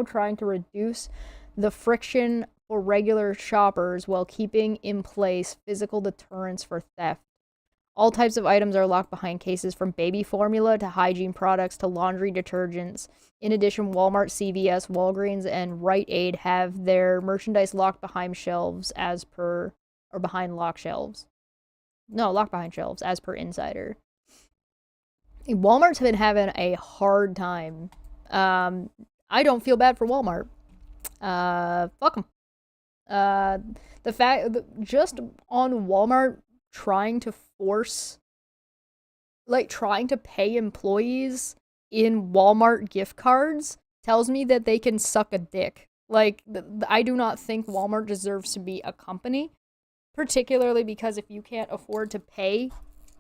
trying to reduce the friction for regular shoppers while keeping in place physical deterrents for theft. All types of items are locked behind cases, from baby formula to hygiene products to laundry detergents. In addition, Walmart, CVS, Walgreens, and Rite Aid have their merchandise locked behind shelves behind locked shelves. No, locked behind shelves, as per Insider. Walmart's been having a hard time. I don't feel bad for Walmart. Fuck them. The fact just on Walmart trying to pay employees in Walmart gift cards tells me that they can suck a dick. Like, I do not think Walmart deserves to be a company, particularly because if you can't afford to pay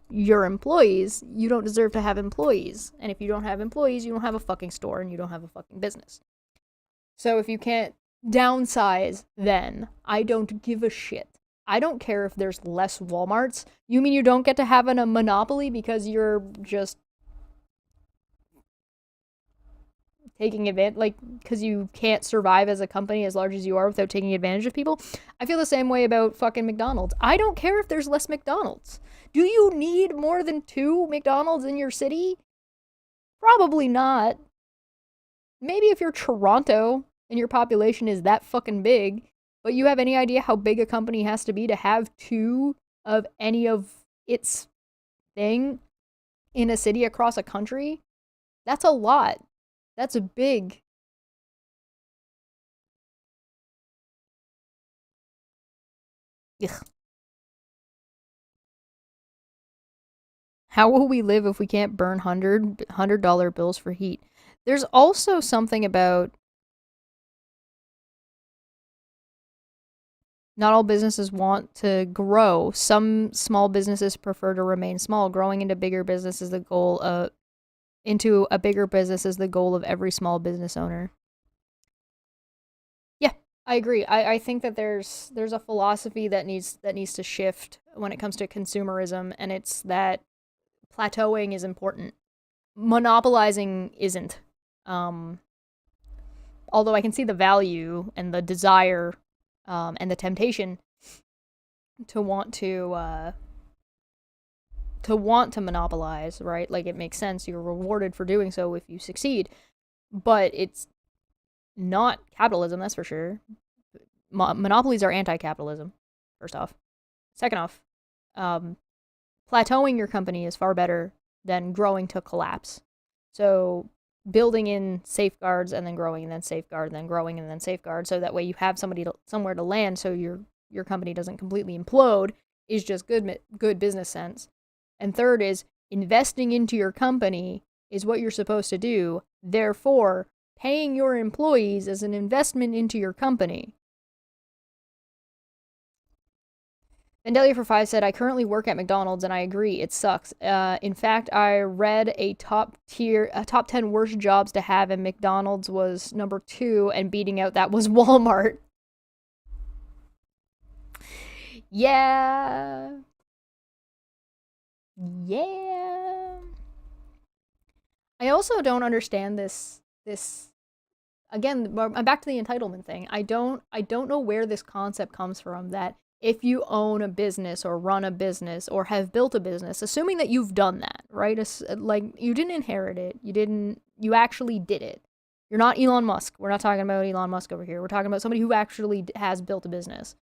your employees, you don't deserve to have employees. And if you don't have employees, you don't have a fucking store and you don't have a fucking business. So if you can't downsize then. I don't give a shit. I don't care if there's less Walmarts. You mean you don't get to have a monopoly because you're just taking advantage, like, because you can't survive as a company as large as you are without taking advantage of people? I feel the same way about fucking McDonald's. I don't care if there's less McDonald's. Do you need more than 2 McDonald's in your city? Probably not. Maybe if you're Toronto and your population is that fucking big, but you have any idea how big a company has to be to have 2 of any of its thing in a city across a country? That's a lot. That's a big. Ugh. How will we live if we can't burn $100 bills for heat? There's also something about not all businesses want to grow. Some small businesses prefer to remain small. Growing into bigger business is the goal of into a bigger business is the goal of every small business owner. Yeah, I agree. I think that there's a philosophy that needs to shift when it comes to consumerism, and it's that plateauing is important. Monopolizing isn't. Um, Although I can see the value and the desire, and the temptation to want to monopolize, right? Like, it makes sense. You're rewarded for doing so if you succeed, but it's not capitalism, that's for sure. Monopolies are anti-capitalism. First off, second off, plateauing your company is far better than growing to collapse. So building in safeguards and then growing and then safeguard and then growing and then safeguard, so that way you have somewhere to land, so your company doesn't completely implode, is just good business sense. And third is investing into your company is what you're supposed to do. Therefore, paying your employees is an investment into your company. Vandalia for 5 said, I currently work at McDonald's and I agree, it sucks. In fact, I read a top 10 worst jobs to have, and McDonald's was number 2, and beating out that was Walmart. Yeah. Yeah. I also don't understand this again, I'm back to the entitlement thing. I don't know where this concept comes from that if you own a business or run a business or have built a business, assuming that you've done that, right? Like, you didn't inherit it. You actually did it. You're not Elon Musk. We're not talking about Elon Musk over here. We're talking about somebody who actually has built a business.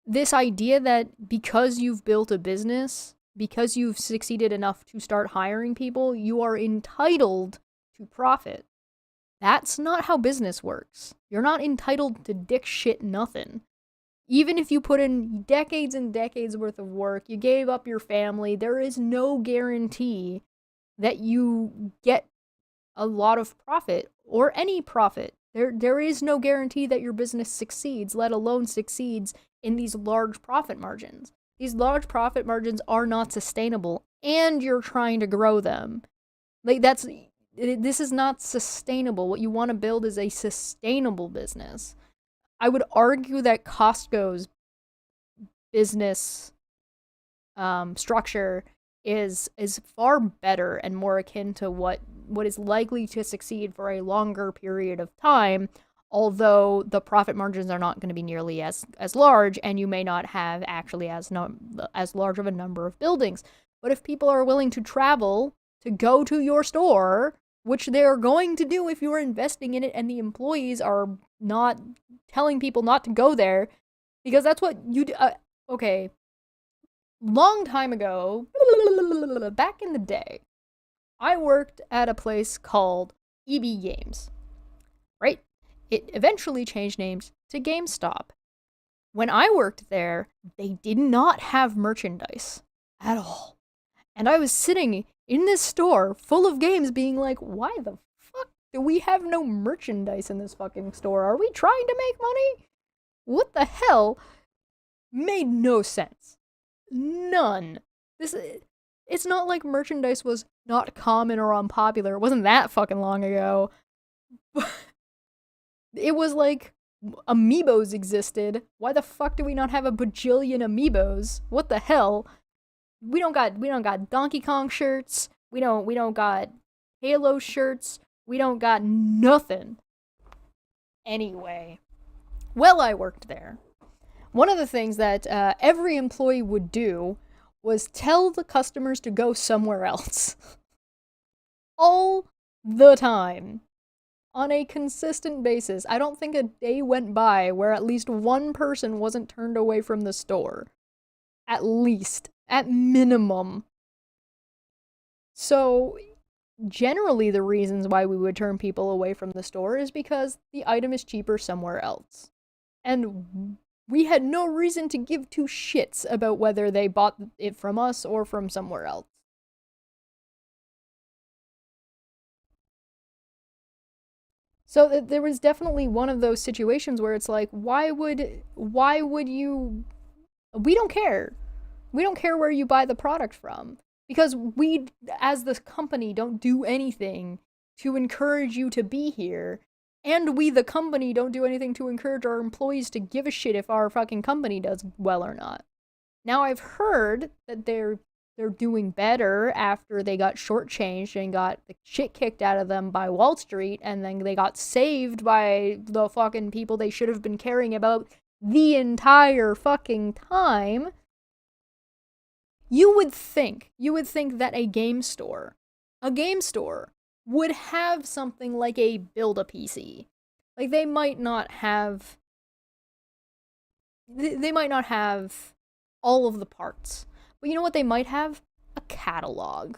This idea that because you've built a business, because you've succeeded enough to start hiring people, you are entitled to profit. That's not how business works. You're not entitled to dick shit nothing. Even if you put in decades and decades worth of work, you gave up your family, there is no guarantee that you get a lot of profit or any profit. There is no guarantee that your business succeeds, let alone succeeds in these large profit margins. These large profit margins are not sustainable, and you're trying to grow them. Like, this is not sustainable. What you want to build is a sustainable business. I would argue that Costco's business structure is far better and more akin to what is likely to succeed for a longer period of time, although the profit margins are not going to be nearly as large, and you may not have actually as large of a number of buildings. But if people are willing to travel to go to your store, which they're going to do if you're investing in it, and the employees are not telling people not to go there, because that's what you do. Okay, long time ago, back in the day, I worked at a place called EB Games, right? It eventually changed names to GameStop. When I worked there, they did not have merchandise at all. And I was sitting in this store full of games being like, why the fuck do we have no merchandise in this fucking store? Are we trying to make money? What the hell? Made no sense. None. It's not like merchandise was not common or unpopular. It wasn't that fucking long ago. It was like amiibos existed. Why the fuck do we not have a bajillion amiibos? What the hell? We don't got Donkey Kong shirts. We don't got Halo shirts. We don't got nothing. Anyway, well, I worked there. One of the things that every employee would do was tell the customers to go somewhere else. All the time. On a consistent basis. I don't think a day went by where at least one person wasn't turned away from the store. At least. At minimum. So, generally, the reasons why we would turn people away from the store is because the item is cheaper somewhere else. And we had no reason to give two shits about whether they bought it from us or from somewhere else. So there was definitely one of those situations where it's like, why would you? We don't care. We don't care where you buy the product from because we, as the company, don't do anything to encourage you to be here, and we, the company, don't do anything to encourage our employees to give a shit if our fucking company does well or not. Now I've heard that they're doing better after they got shortchanged and got the shit kicked out of them by Wall Street, and then they got saved by the fucking people they should have been caring about the entire fucking time. You would think that a game store would have something like a build a PC. Like they might not have all of the parts. But you know what they might have? A catalog.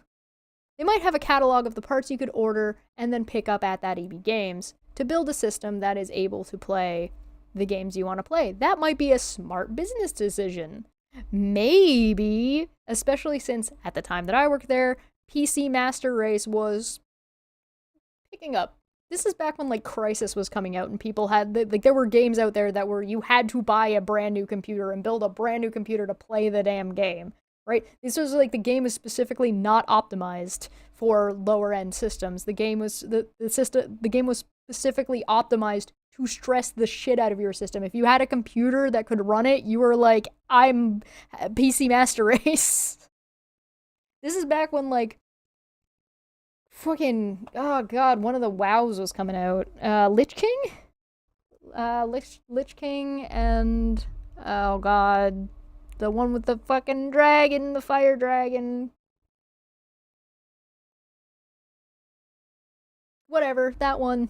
They might have a catalog of the parts you could order and then pick up at that EB Games to build a system that is able to play the games you want to play. That might be a smart business decision. Maybe, especially since at the time that I worked there, PC Master Race was picking up. This is back when like Crisis was coming out and people had like there were games out there that were you had to buy a brand new computer and build a brand new computer to play the damn game, right? This was like the game was specifically not optimized for lower end systems. The game was specifically optimized to stress the shit out of your system. If you had a computer that could run it, you were like, I'm PC Master Race. This is back when like fucking oh god, one of the WoWs was coming out. Lich King? Lich King and oh god, the one with the fucking dragon, the fire dragon. Whatever, that one.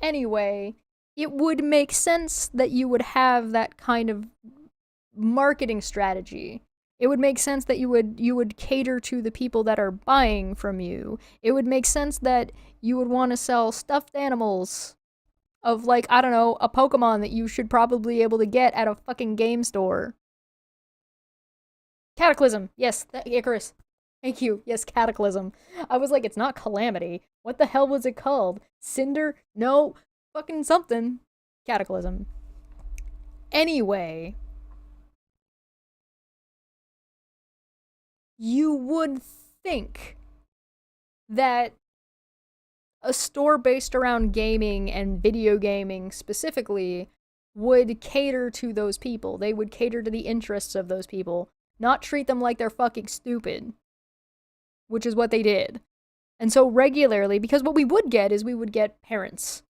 Anyway, it would make sense that you would have that kind of marketing strategy. It would make sense that you would cater to the people that are buying from you. It would make sense that you would want to sell stuffed animals of like, I don't know, a Pokemon that you should probably be able to get at a fucking game store. Cataclysm. Yes, Icarus. Thank you. Yes, Cataclysm. I was like, it's not Calamity. What the hell was it called? Cinder? No, fucking something. Cataclysm. Anyway, you would think that a store based around gaming and video gaming specifically would cater to those people. They would cater to the interests of those people, not treat them like they're fucking stupid, which is what they did. And so regularly, because what we would get is we would get parents.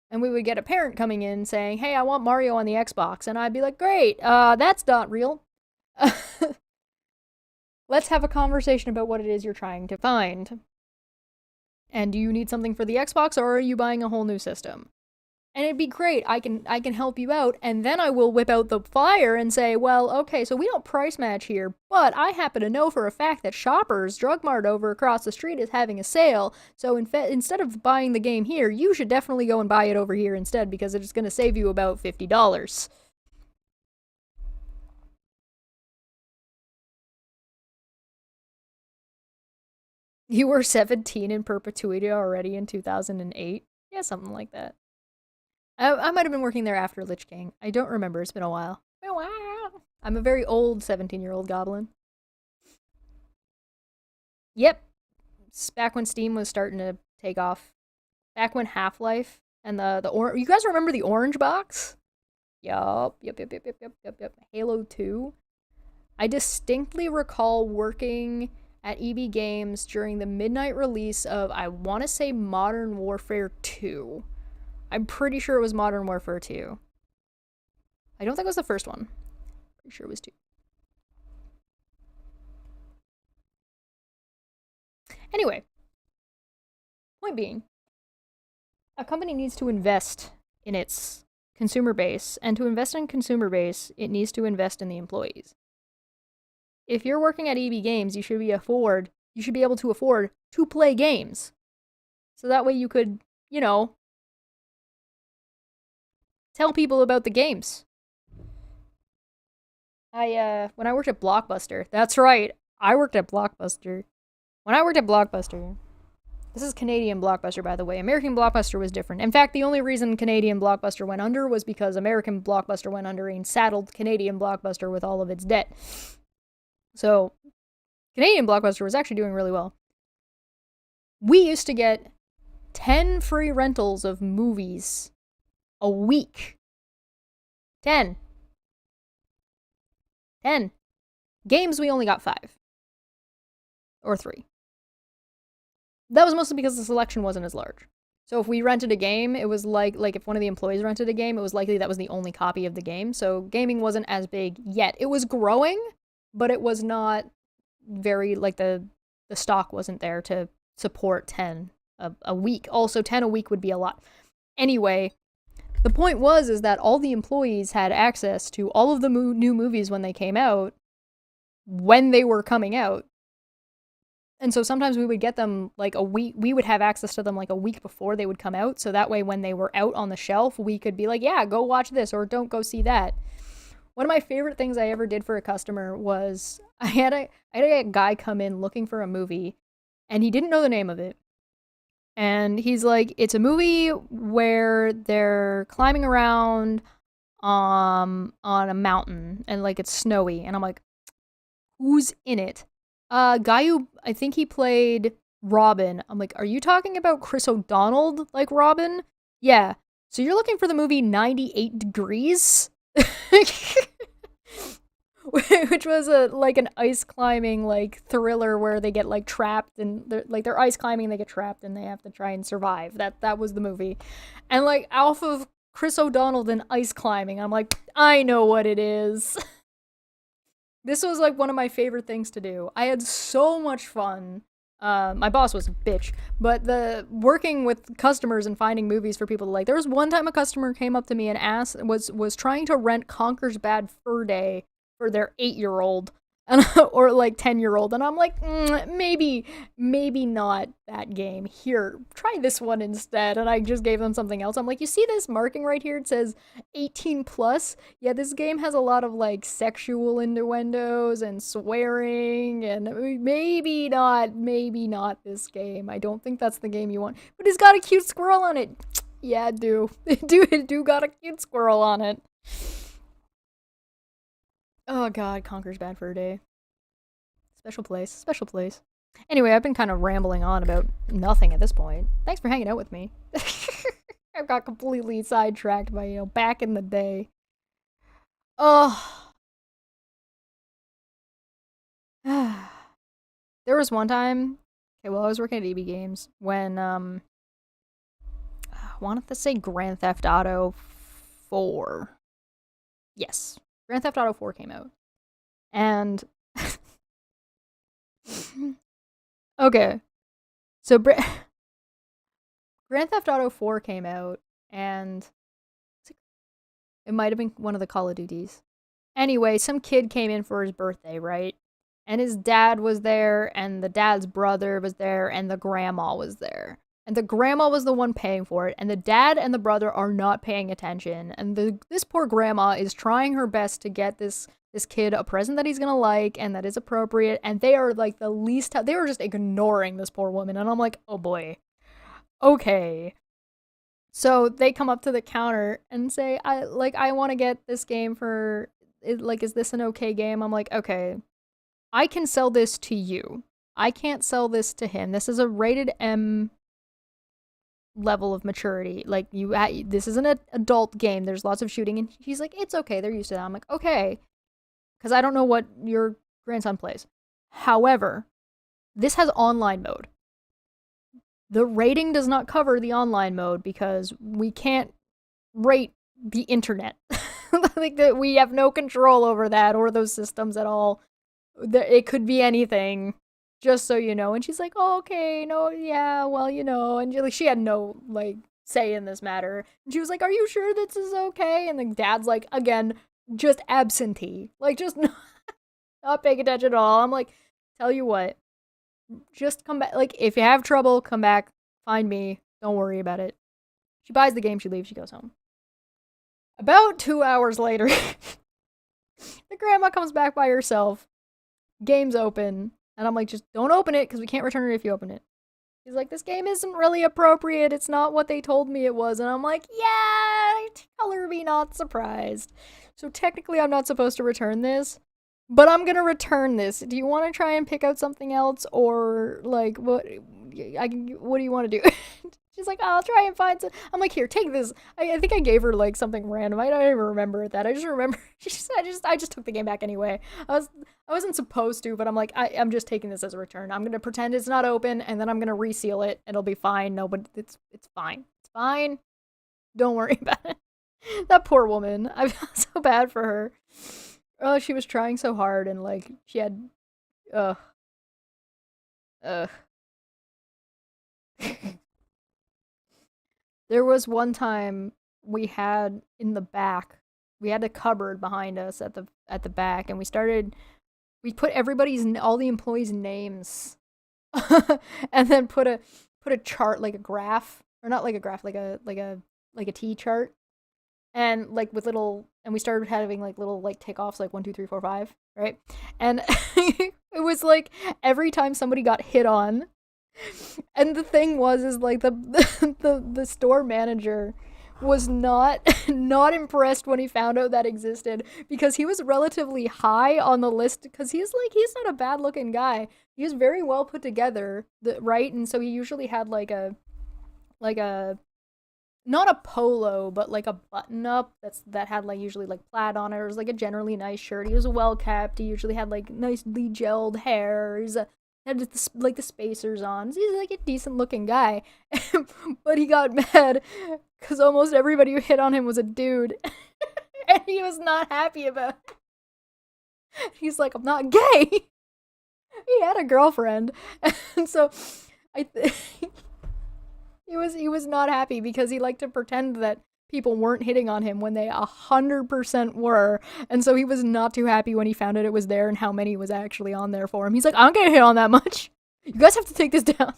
And we would get a parent coming in saying, hey, I want Mario on the Xbox. And I'd be like, great, that's not real. Let's have a conversation about what it is you're trying to find. And do you need something for the Xbox or are you buying a whole new system? And it'd be great. I can help you out, and then I will whip out the flyer and say, well, okay, so we don't price match here, but I happen to know for a fact that Shoppers Drug Mart over across the street is having a sale. So instead of buying the game here, you should definitely go and buy it over here instead because it's going to save you about $50. You were 17 in perpetuity already in 2008? Yeah, something like that. I might have been working there after Lich King. I don't remember. It's been a while. I'm a very old 17-year-old goblin. Yep. It's back when Steam was starting to take off. Back when Half-Life And you guys remember the orange box? Yup. Halo 2. I distinctly recall working at EB Games during the midnight release of, I want to say, Modern Warfare 2. I'm pretty sure it was Modern Warfare 2. I don't think it was the first one. Pretty sure it was 2. Anyway, point being, a company needs to invest in its consumer base, and to invest in consumer base, it needs to invest in the employees. If you're working at EB Games, you should be able to afford to play games. So that way you could, tell people about the games. When I worked at Blockbuster, that's right, I worked at Blockbuster. When I worked at Blockbuster, this is Canadian Blockbuster, by the way. American Blockbuster was different. In fact, the only reason Canadian Blockbuster went under was because American Blockbuster went under and saddled Canadian Blockbuster with all of its debt. So, Canadian Blockbuster was actually doing really well. We used to get 10 free rentals of movies a week. 10. Games, we only got 5. Or 3. That was mostly because the selection wasn't as large. So if we rented a game, it was like if one of the employees rented a game, it was likely that was the only copy of the game. So gaming wasn't as big yet. It was growing, but it was not very, the stock wasn't there to support 10 a week. Also, 10 a week would be a lot. Anyway, the point is that all the employees had access to all of the new movies when they came out, when they were coming out. And so sometimes we would get them a week, we would have access to them a week before they would come out. So that way when they were out on the shelf, we could be like, yeah, go watch this or don't go see that. One of my favorite things I ever did for a customer was I had a guy come in looking for a movie and he didn't know the name of it. And he's like, it's a movie where they're climbing around on a mountain and it's snowy. And I'm like, who's in it? Guy who I think he played Robin. I'm like, are you talking about Chris O'Donnell like Robin? Yeah. So you're looking for the movie 98 Degrees? Which was an ice climbing thriller where they get trapped and they're ice climbing and they get trapped and they have to try and survive. That was the movie. And off of Chris O'Donnell and ice climbing, I'm like, I know what it is. This was one of my favorite things to do. I had so much fun. My boss was a bitch, but the working with customers and finding movies for people to like. There was one time a customer came up to me and was trying to rent Conker's Bad Fur Day for their 8-year-old or 10-year-old, and I'm like, maybe not that game. Here, try this one instead. And I just gave them something else. I'm like, you see this marking right here? It says 18 plus. Yeah, this game has a lot of sexual innuendos and swearing, and maybe not this game. I don't think that's the game you want. But it's got a cute squirrel on it. Yeah, it do. It do got a cute squirrel on it. Oh god, Conker's Bad Fur Day. Special place. Anyway, I've been kind of rambling on about nothing at this point. Thanks for hanging out with me. I've got completely sidetracked by, back in the day. Oh. There was one time, I was working at EB Games when, I wanted to say Grand Theft Auto 4. Yes. Grand Theft Auto 4 came out. And okay. So Grand Theft Auto 4 came out and it might have been one of the Call of Duties. Anyway, some kid came in for his birthday, right? And his dad was there and the dad's brother was there and the grandma was there. And the grandma was the one paying for it, and the dad and the brother are not paying attention. And this poor grandma is trying her best to get this kid a present that he's gonna like and that is appropriate. And they are the least. They were just ignoring this poor woman, and I'm like, oh boy, okay. So they come up to the counter and say, I want to get this game for. Is this an okay game? I'm like, okay, I can sell this to you. I can't sell this to him. This is a rated M level of maturity. Like, this is an adult game. There's lots of shooting. And she's like, it's okay. They're used to that. I'm like, okay. Because I don't know what your grandson plays. However, this has online mode. The rating does not cover the online mode because we can't rate the internet. Like, that we have no control over that or those systems at all. It could be anything, just so you know. And she's like, oh, okay, no, yeah, well, and she had no like say in this matter. And she was like, are you sure this is okay? And the dad's like, again, just absentee, like, just not paying attention at all. I'm like, tell you what, just come back. Like, if you have trouble, come back, find me. Don't worry about it. She buys the game, she leaves, she goes home. About 2 hours later, the grandma comes back by herself. Game's open. And I'm like, just don't open it because we can't return it if you open it. He's like, this game isn't really appropriate. It's not what they told me it was. And I'm like, yeah, color me not surprised. So technically I'm not supposed to return this, but I'm going to return this. Do you want to try and pick out something else, or like what do you want to do? She's like, I'll try and find some. I'm like, here, take this. I think I gave her like something random. I don't even remember that. I just remember I just took the game back anyway. I wasn't supposed to, but I'm like, I'm just taking this as a return. I'm gonna pretend it's not open, and then I'm gonna reseal it. It'll be fine. No, but it's fine. It's fine. Don't worry about it. That poor woman. I feel so bad for her. Oh, she was trying so hard, and like she had, ugh, ugh. There was one time we had in the back, we had a cupboard behind us at the back, and we put all the employees' names, and then put a chart, like a graph, or not like a graph, like a T chart, and like with little, and we started having like little like tick offs, like 1, 2, 3, 4, 5, right? And it was like every time somebody got hit on. And the thing is like the store manager was not impressed when he found out that existed, because he was relatively high on the list, because he's not a bad looking guy. He's very well put together, right? And so he usually had like a not a polo, but like a button up that had like usually like plaid on it. It was like a generally nice shirt. He was well kept. He usually had like nicely gelled hair. Had like the spacers on. So he's like a decent looking guy. But he got mad because almost everybody who hit on him was a dude. And he was not happy about it. He's like, I'm not gay. He had a girlfriend. And so he was not happy because he liked to pretend that people weren't hitting on him when they 100% were. And so he was not too happy when he found out it was there and how many was actually on there for him. He's like, I don't get hit on that much. You guys have to take this down.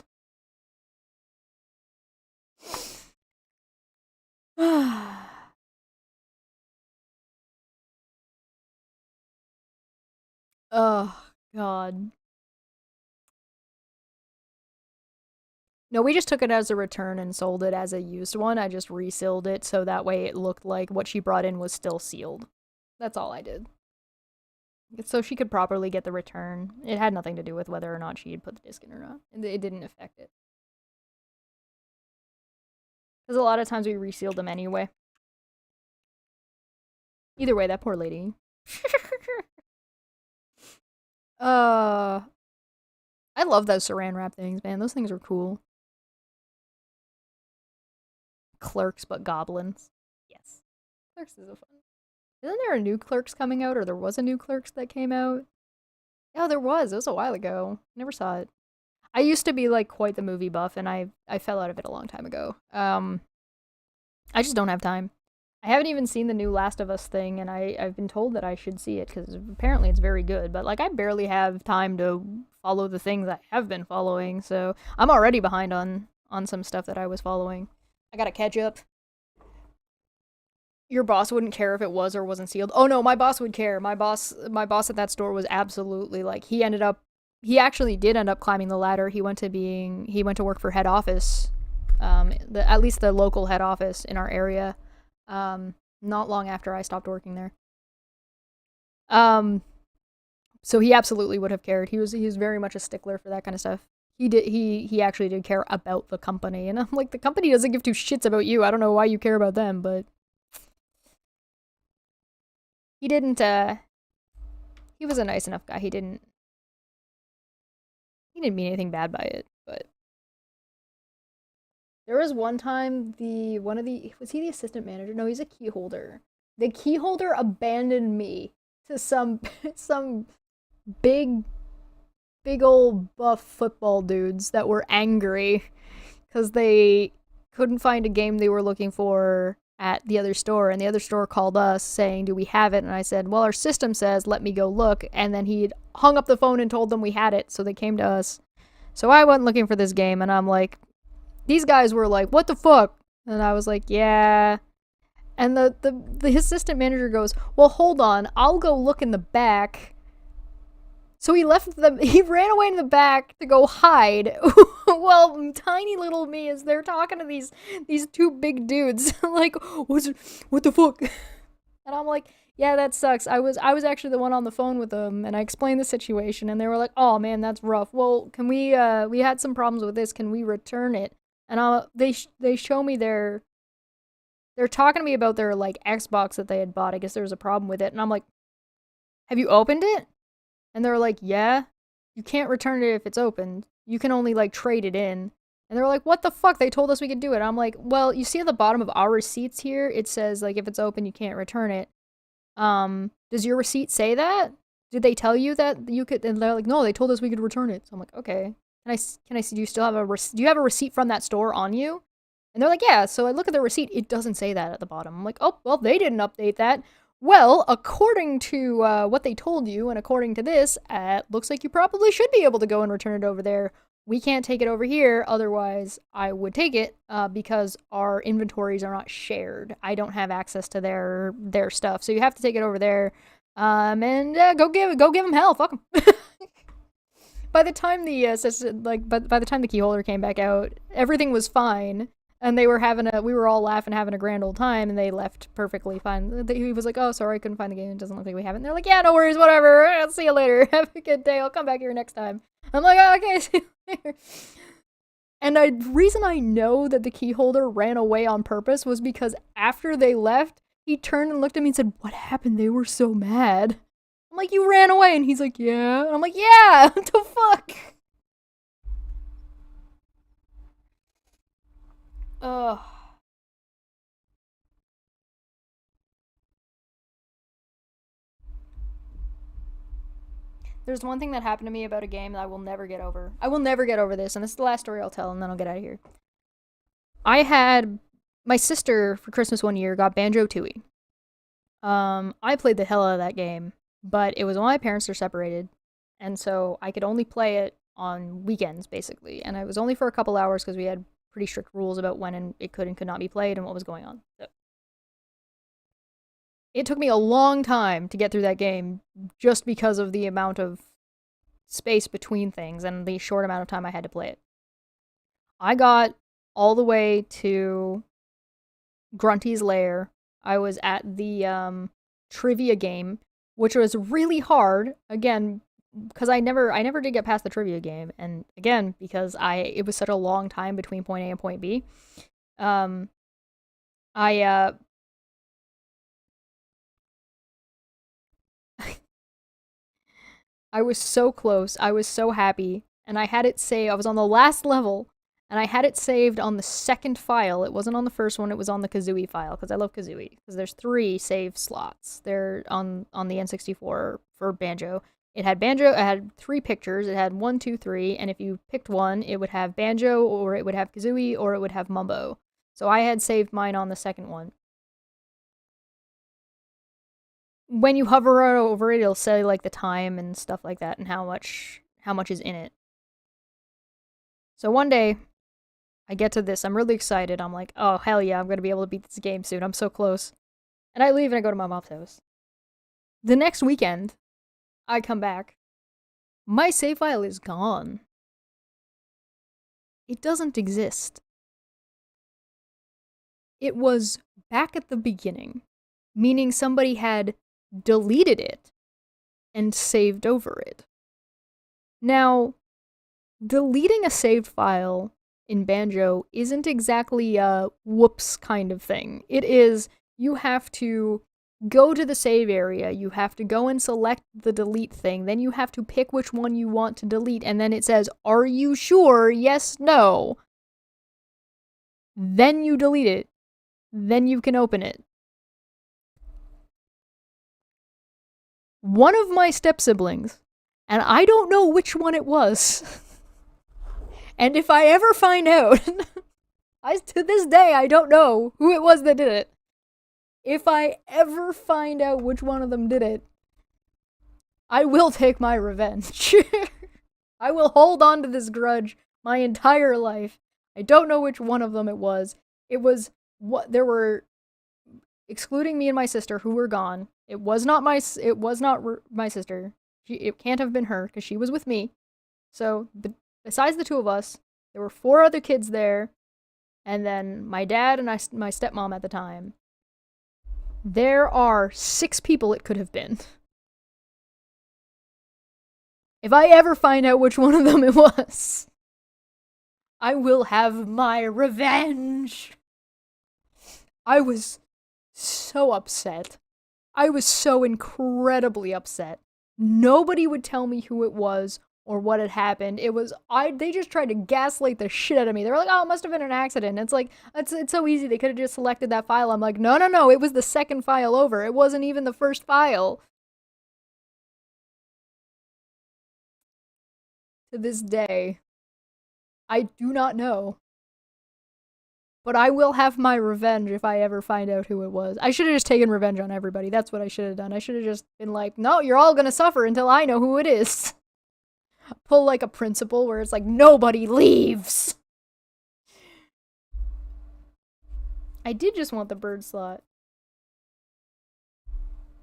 Oh, God. No, we just took it as a return and sold it as a used one. I just resealed it so that way it looked like what she brought in was still sealed. That's all I did. So she could properly get the return. It had nothing to do with whether or not she had put the disc in or not. It didn't affect it. Because a lot of times we resealed them anyway. Either way, that poor lady. I love those saran wrap things, man. Those things are cool. Clerks, but goblins. Yes. Clerks is a fun. Isn't there a new Clerks coming out, or there was a new Clerks that came out? Oh, there was. It was a while ago. Never saw it. I used to be like quite the movie buff, and I fell out of it a long time ago. I just don't have time. I haven't even seen the new Last of Us thing, and I've been told that I should see it because apparently it's very good. But like, I barely have time to follow the things I have been following, so I'm already behind on some stuff that I was following. I gotta catch up. Your boss wouldn't care if it was or wasn't sealed. Oh no, my boss would care. My boss at that store was absolutely like, he actually did end up climbing the ladder. He went to work for head office, at least the local head office in our area. Not long after I stopped working there. So he absolutely would have cared. He was very much a stickler for that kind of stuff. he actually did care about the company, and I'm like, the company doesn't give two shits about you. I don't know why you care about them, but he didn't. He was a nice enough guy. He didn't mean anything bad by it, but there was one time was he the assistant manager? No, he's a key holder. The key holder abandoned me to some some big old buff football dudes that were angry because they couldn't find a game they were looking for at the other store, and the other store called us saying, "Do we have it?" And I said, "Well, our system says let me go look." And then he hung up the phone and told them we had it, so they came to us. So I went looking for this game, and I'm like, these guys were like, "What the fuck?" And I was like, "Yeah." And the assistant manager goes, "Well, hold on, I'll go look in the back." So he ran away in the back to go hide. Well, tiny little me is there talking to these two big dudes. Like, what the fuck? And I'm like, yeah, that sucks. I was actually the one on the phone with them, and I explained the situation, and they were like, "Oh man, that's rough. Well, can we had some problems with this. Can we return it?" And they show me they're talking to me about their like Xbox that they had bought. I guess there was a problem with it, and I'm like, "Have you opened it?" And they're like, "Yeah, you can't return it if it's opened. You can only like trade it in." And they're like, "What the fuck? They told us we could do it." And I'm like, "Well, you see at the bottom of our receipts here, it says like if it's open, you can't return it. Does your receipt say that? Did they tell you that you could?" And they're like, "No, they told us we could return it." So I'm like, "Okay. Can I see? Do you still have do you have a receipt from that store on you?" And they're like, "Yeah." So I look at the receipt. It doesn't say that at the bottom. I'm like, "Oh, well, they didn't update that." Well, according to what they told you, and according to this, looks like you probably should be able to go and return it over there. We can't take it over here, otherwise I would take it because our inventories are not shared. I don't have access to their stuff, so you have to take it over there. And go give them hell. Fuck them. By the time the by the time the key holder came back out, everything was fine, and we were all laughing, having a grand old time, and they left perfectly fine. He was like, "Oh, sorry, I couldn't find the game. It doesn't look like we have it." And they're like, "Yeah, no worries, whatever. I'll see you later. Have a good day. I'll come back here next time." I'm like, "Oh, okay, see you later." And the reason I know that the key holder ran away on purpose was because after they left, he turned and looked at me and said, "What happened? They were so mad." I'm like, "You ran away." And he's like, "Yeah." And I'm like, "Yeah, what the fuck?" Ugh. There's one thing that happened to me about a game that I will never get over. I will never get over this, and this is the last story I'll tell, and then I'll get out of here. I had my sister for Christmas one year got Banjo Tooie. I played the hell out of that game, but it was when my parents are separated, and so I could only play it on weekends basically, and it was only for a couple hours because we had pretty strict rules about when it could and could not be played and what was going on. So it took me a long time to get through that game just because of the amount of space between things and the short amount of time I had to play it. I got all the way to Grunty's lair. I was at the trivia game, which was really hard. Again, because I never did get past the trivia game, and again because it was such a long time between point A and point B. Um, I I was so close. I was so happy, and I had it saved. I was on the last level, and I had it saved on the second file. It wasn't on the first one. It was on the Kazooie file because I love Kazooie. Because there's 3 save slots. They're on the N64 for Banjo. It had Banjo. It had 3 pictures. It had 1, 2, 3, and if you picked one, it would have Banjo, or it would have Kazooie, or it would have Mumbo. So I had saved mine on the second one. When you hover over it, it'll say like the time and stuff like that, and how much is in it. So one day, I get to this. I'm really excited. I'm like, oh hell yeah, I'm gonna be able to beat this game soon. I'm so close. And I leave and I go to my mom's house. The next weekend, I come back. My save file is gone. It doesn't exist. It was back at the beginning, meaning somebody had deleted it and saved over it. Now, deleting a saved file in Banjo isn't exactly a whoops kind of thing. It is, you have to go to the save area, you have to go and select the delete thing, then you have to pick which one you want to delete, and then it says, are you sure? Yes, no. Then you delete it. Then you can open it. One of my step-siblings, and I don't know which one it was, and if I ever find out, to this day I don't know who it was that did it. If I ever find out which one of them did it, I will take my revenge. I will hold on to this grudge my entire life. I don't know which one of them it was. It was what there were, excluding me and my sister who were gone. It was not my sister. It can't have been her because she was with me. So besides the two of us, there were 4 other kids there, and then my dad and my stepmom at the time. There are 6 people it could have been. If I ever find out which one of them it was, I will have my revenge. I was so upset. I was so incredibly upset. Nobody would tell me who it was or what had happened. They just tried to gaslight the shit out of me. They were like, oh, it must have been an accident. It's like, it's so easy. They could have just selected that file. I'm like, no, it was the second file over. It wasn't even the first file. To this day, I do not know. But I will have my revenge if I ever find out who it was. I should have just taken revenge on everybody. That's what I should have done. I should have just been like, no, you're all gonna suffer until I know who it is. Pull like a principle where it's like, nobody leaves. I did just want the bird slot.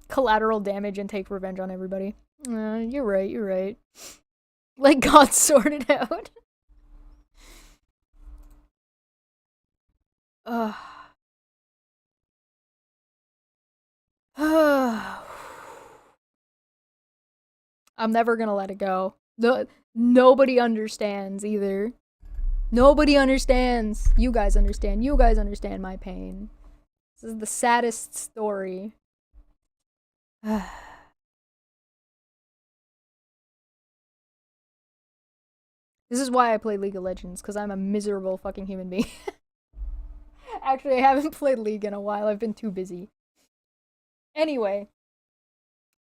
Collateral damage and take revenge on everybody. You're right. Let God sort it out. Ugh. I'm never gonna let it go. Nobody understands either. Nobody understands. You guys understand. You guys understand my pain. This is the saddest story. This is why I play League of Legends, because I'm a miserable fucking human being. Actually, I haven't played League in a while. I've been too busy. Anyway,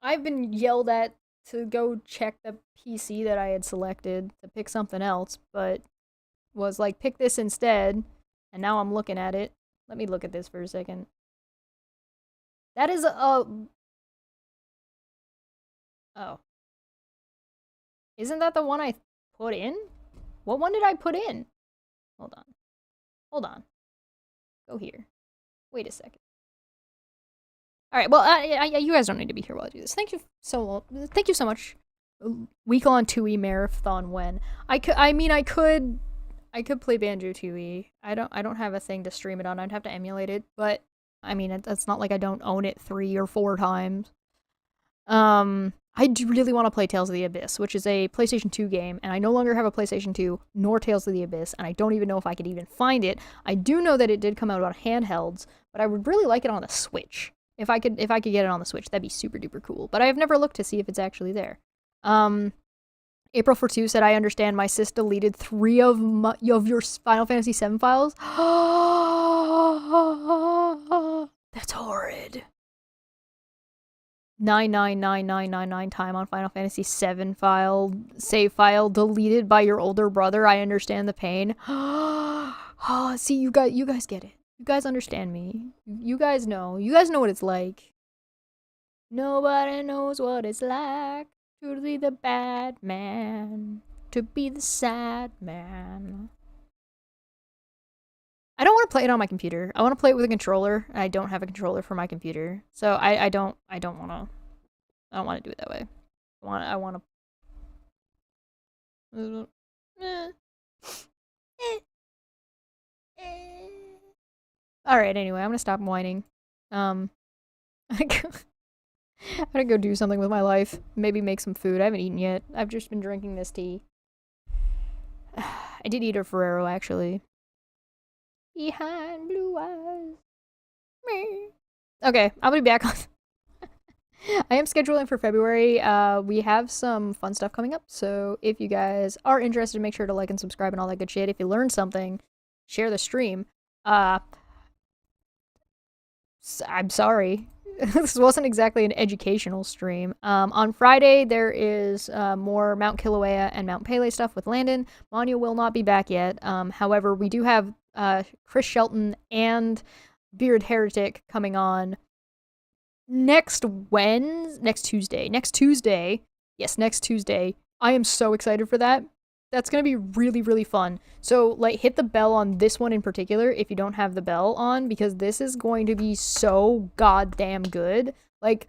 I've been yelled at to go check the PC that I had selected to pick something else, but was like, pick this instead, and now I'm looking at it. Let me look at this for a second. That is oh. Isn't that the one I put in? What one did I put in? Hold on. Go here. Wait a second. Alright, well, you guys don't need to be here while I do this. Thank you so much. Week on 2E marathon when. I could play Banjo 2E. I don't have a thing to stream it on. I'd have to emulate it, but I mean, it's not like I don't own it 3 or 4 times. I do really want to play Tales of the Abyss, which is a PlayStation 2 game, and I no longer have a PlayStation 2 nor Tales of the Abyss, and I don't even know if I could even find it. I do know that it did come out on handhelds, but I would really like it on the Switch. If I could get it on the Switch, that'd be super duper cool. But I have never looked to see if it's actually there. April for 2 said, I understand my sis deleted 3 of your Final Fantasy VII files. That's horrid. 9999999 time on Final Fantasy VII save file deleted by your older brother. I understand the pain. Oh, see, you guys get it. You guys understand me. You guys know. You guys know what it's like. Nobody knows what it's like to be the bad man, to be the sad man. I don't want to play it on my computer. I want to play it with a controller, and I don't have a controller for my computer. So I don't want to do it that way. I want to Alright, anyway, I'm gonna stop whining. I'm gonna go do something with my life. Maybe make some food. I haven't eaten yet. I've just been drinking this tea. I did eat a Ferrero, actually. Behind blue eyes. Me. Okay, I'll be back on. I am scheduling for February. We have some fun stuff coming up, so if you guys are interested, make sure to like and subscribe and all that good shit. If you learned something, share the stream. I'm sorry. This wasn't exactly an educational stream. On Friday, there is more Mount Kilauea and Mount Pele stuff with Landon. Manya will not be back yet. However, we do have Chris Shelton and Bearded Heretic coming on next Tuesday. Next Tuesday. Yes, next Tuesday. I am so excited for that. That's going to be really, really fun. So, like, hit the bell on this one in particular if you don't have the bell on, because this is going to be so goddamn good. Like,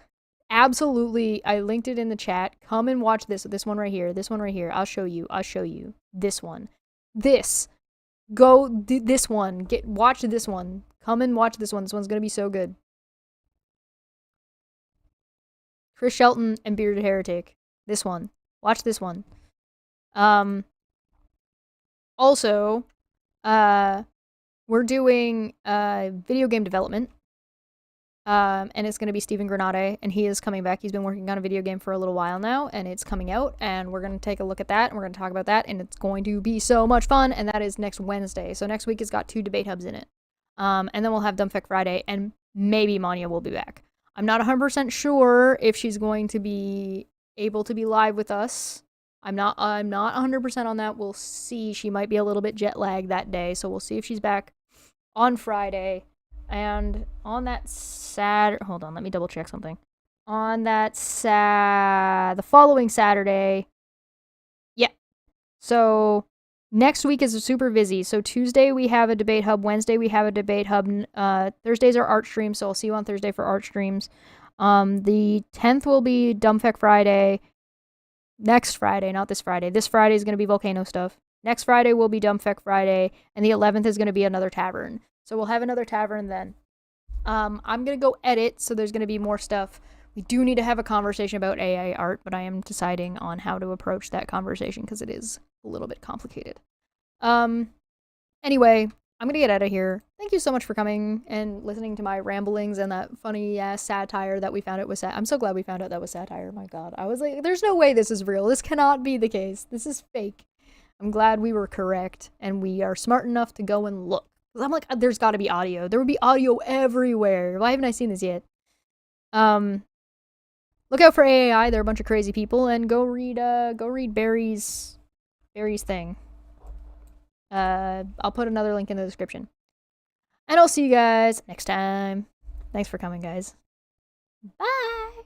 absolutely, I linked it in the chat. Come and watch this one right here. This one right here. I'll show you. This one. This. This one. Watch this one. Come and watch this one. This one's going to be so good. Chris Shelton and Bearded Heretic. This one. Watch this one. Also, we're doing video game development. And it's going to be Steven Granade, and he is coming back. He's been working on a video game for a little while now, and it's coming out, and we're going to take a look at that, and we're going to talk about that, and it's going to be so much fun, and that is next Wednesday. So next week has got 2 debate hubs in it. And then we'll have Dumbfect Friday, and maybe Manya will be back. I'm not 100% sure if she's going to be able to be live with us. I'm not 100% on that. We'll see. She might be a little bit jet lagged that day, so we'll see if she's back on Friday. And on that hold on, let me double check something. On that the following Saturday, yeah. So next week is super busy. So Tuesday we have a debate hub. Wednesday we have a debate hub. Thursdays are art streams, so I'll see you on Thursday for art streams. The 10th will be Dumbfect Friday. Next Friday, not this Friday. This Friday is going to be volcano stuff. Next Friday will be Dumbfect Friday, and the 11th is going to be another tavern. So we'll have another tavern then. I'm going to go edit, so there's going to be more stuff. We do need to have a conversation about AI art, but I am deciding on how to approach that conversation because it is a little bit complicated. Anyway, I'm going to get out of here. Thank you so much for coming and listening to my ramblings and that funny ass satire that we found out was I'm so glad we found out that was satire. My God. I was like, there's no way this is real. This cannot be the case. This is fake. I'm glad we were correct and we are smart enough to go and look. I'm like, there's got to be audio. There would be audio everywhere. Why haven't I seen this yet? Look out for AAI. They're a bunch of crazy people, and go read Barry's thing. I'll put another link in the description. And I'll see you guys next time. Thanks for coming, guys. Bye.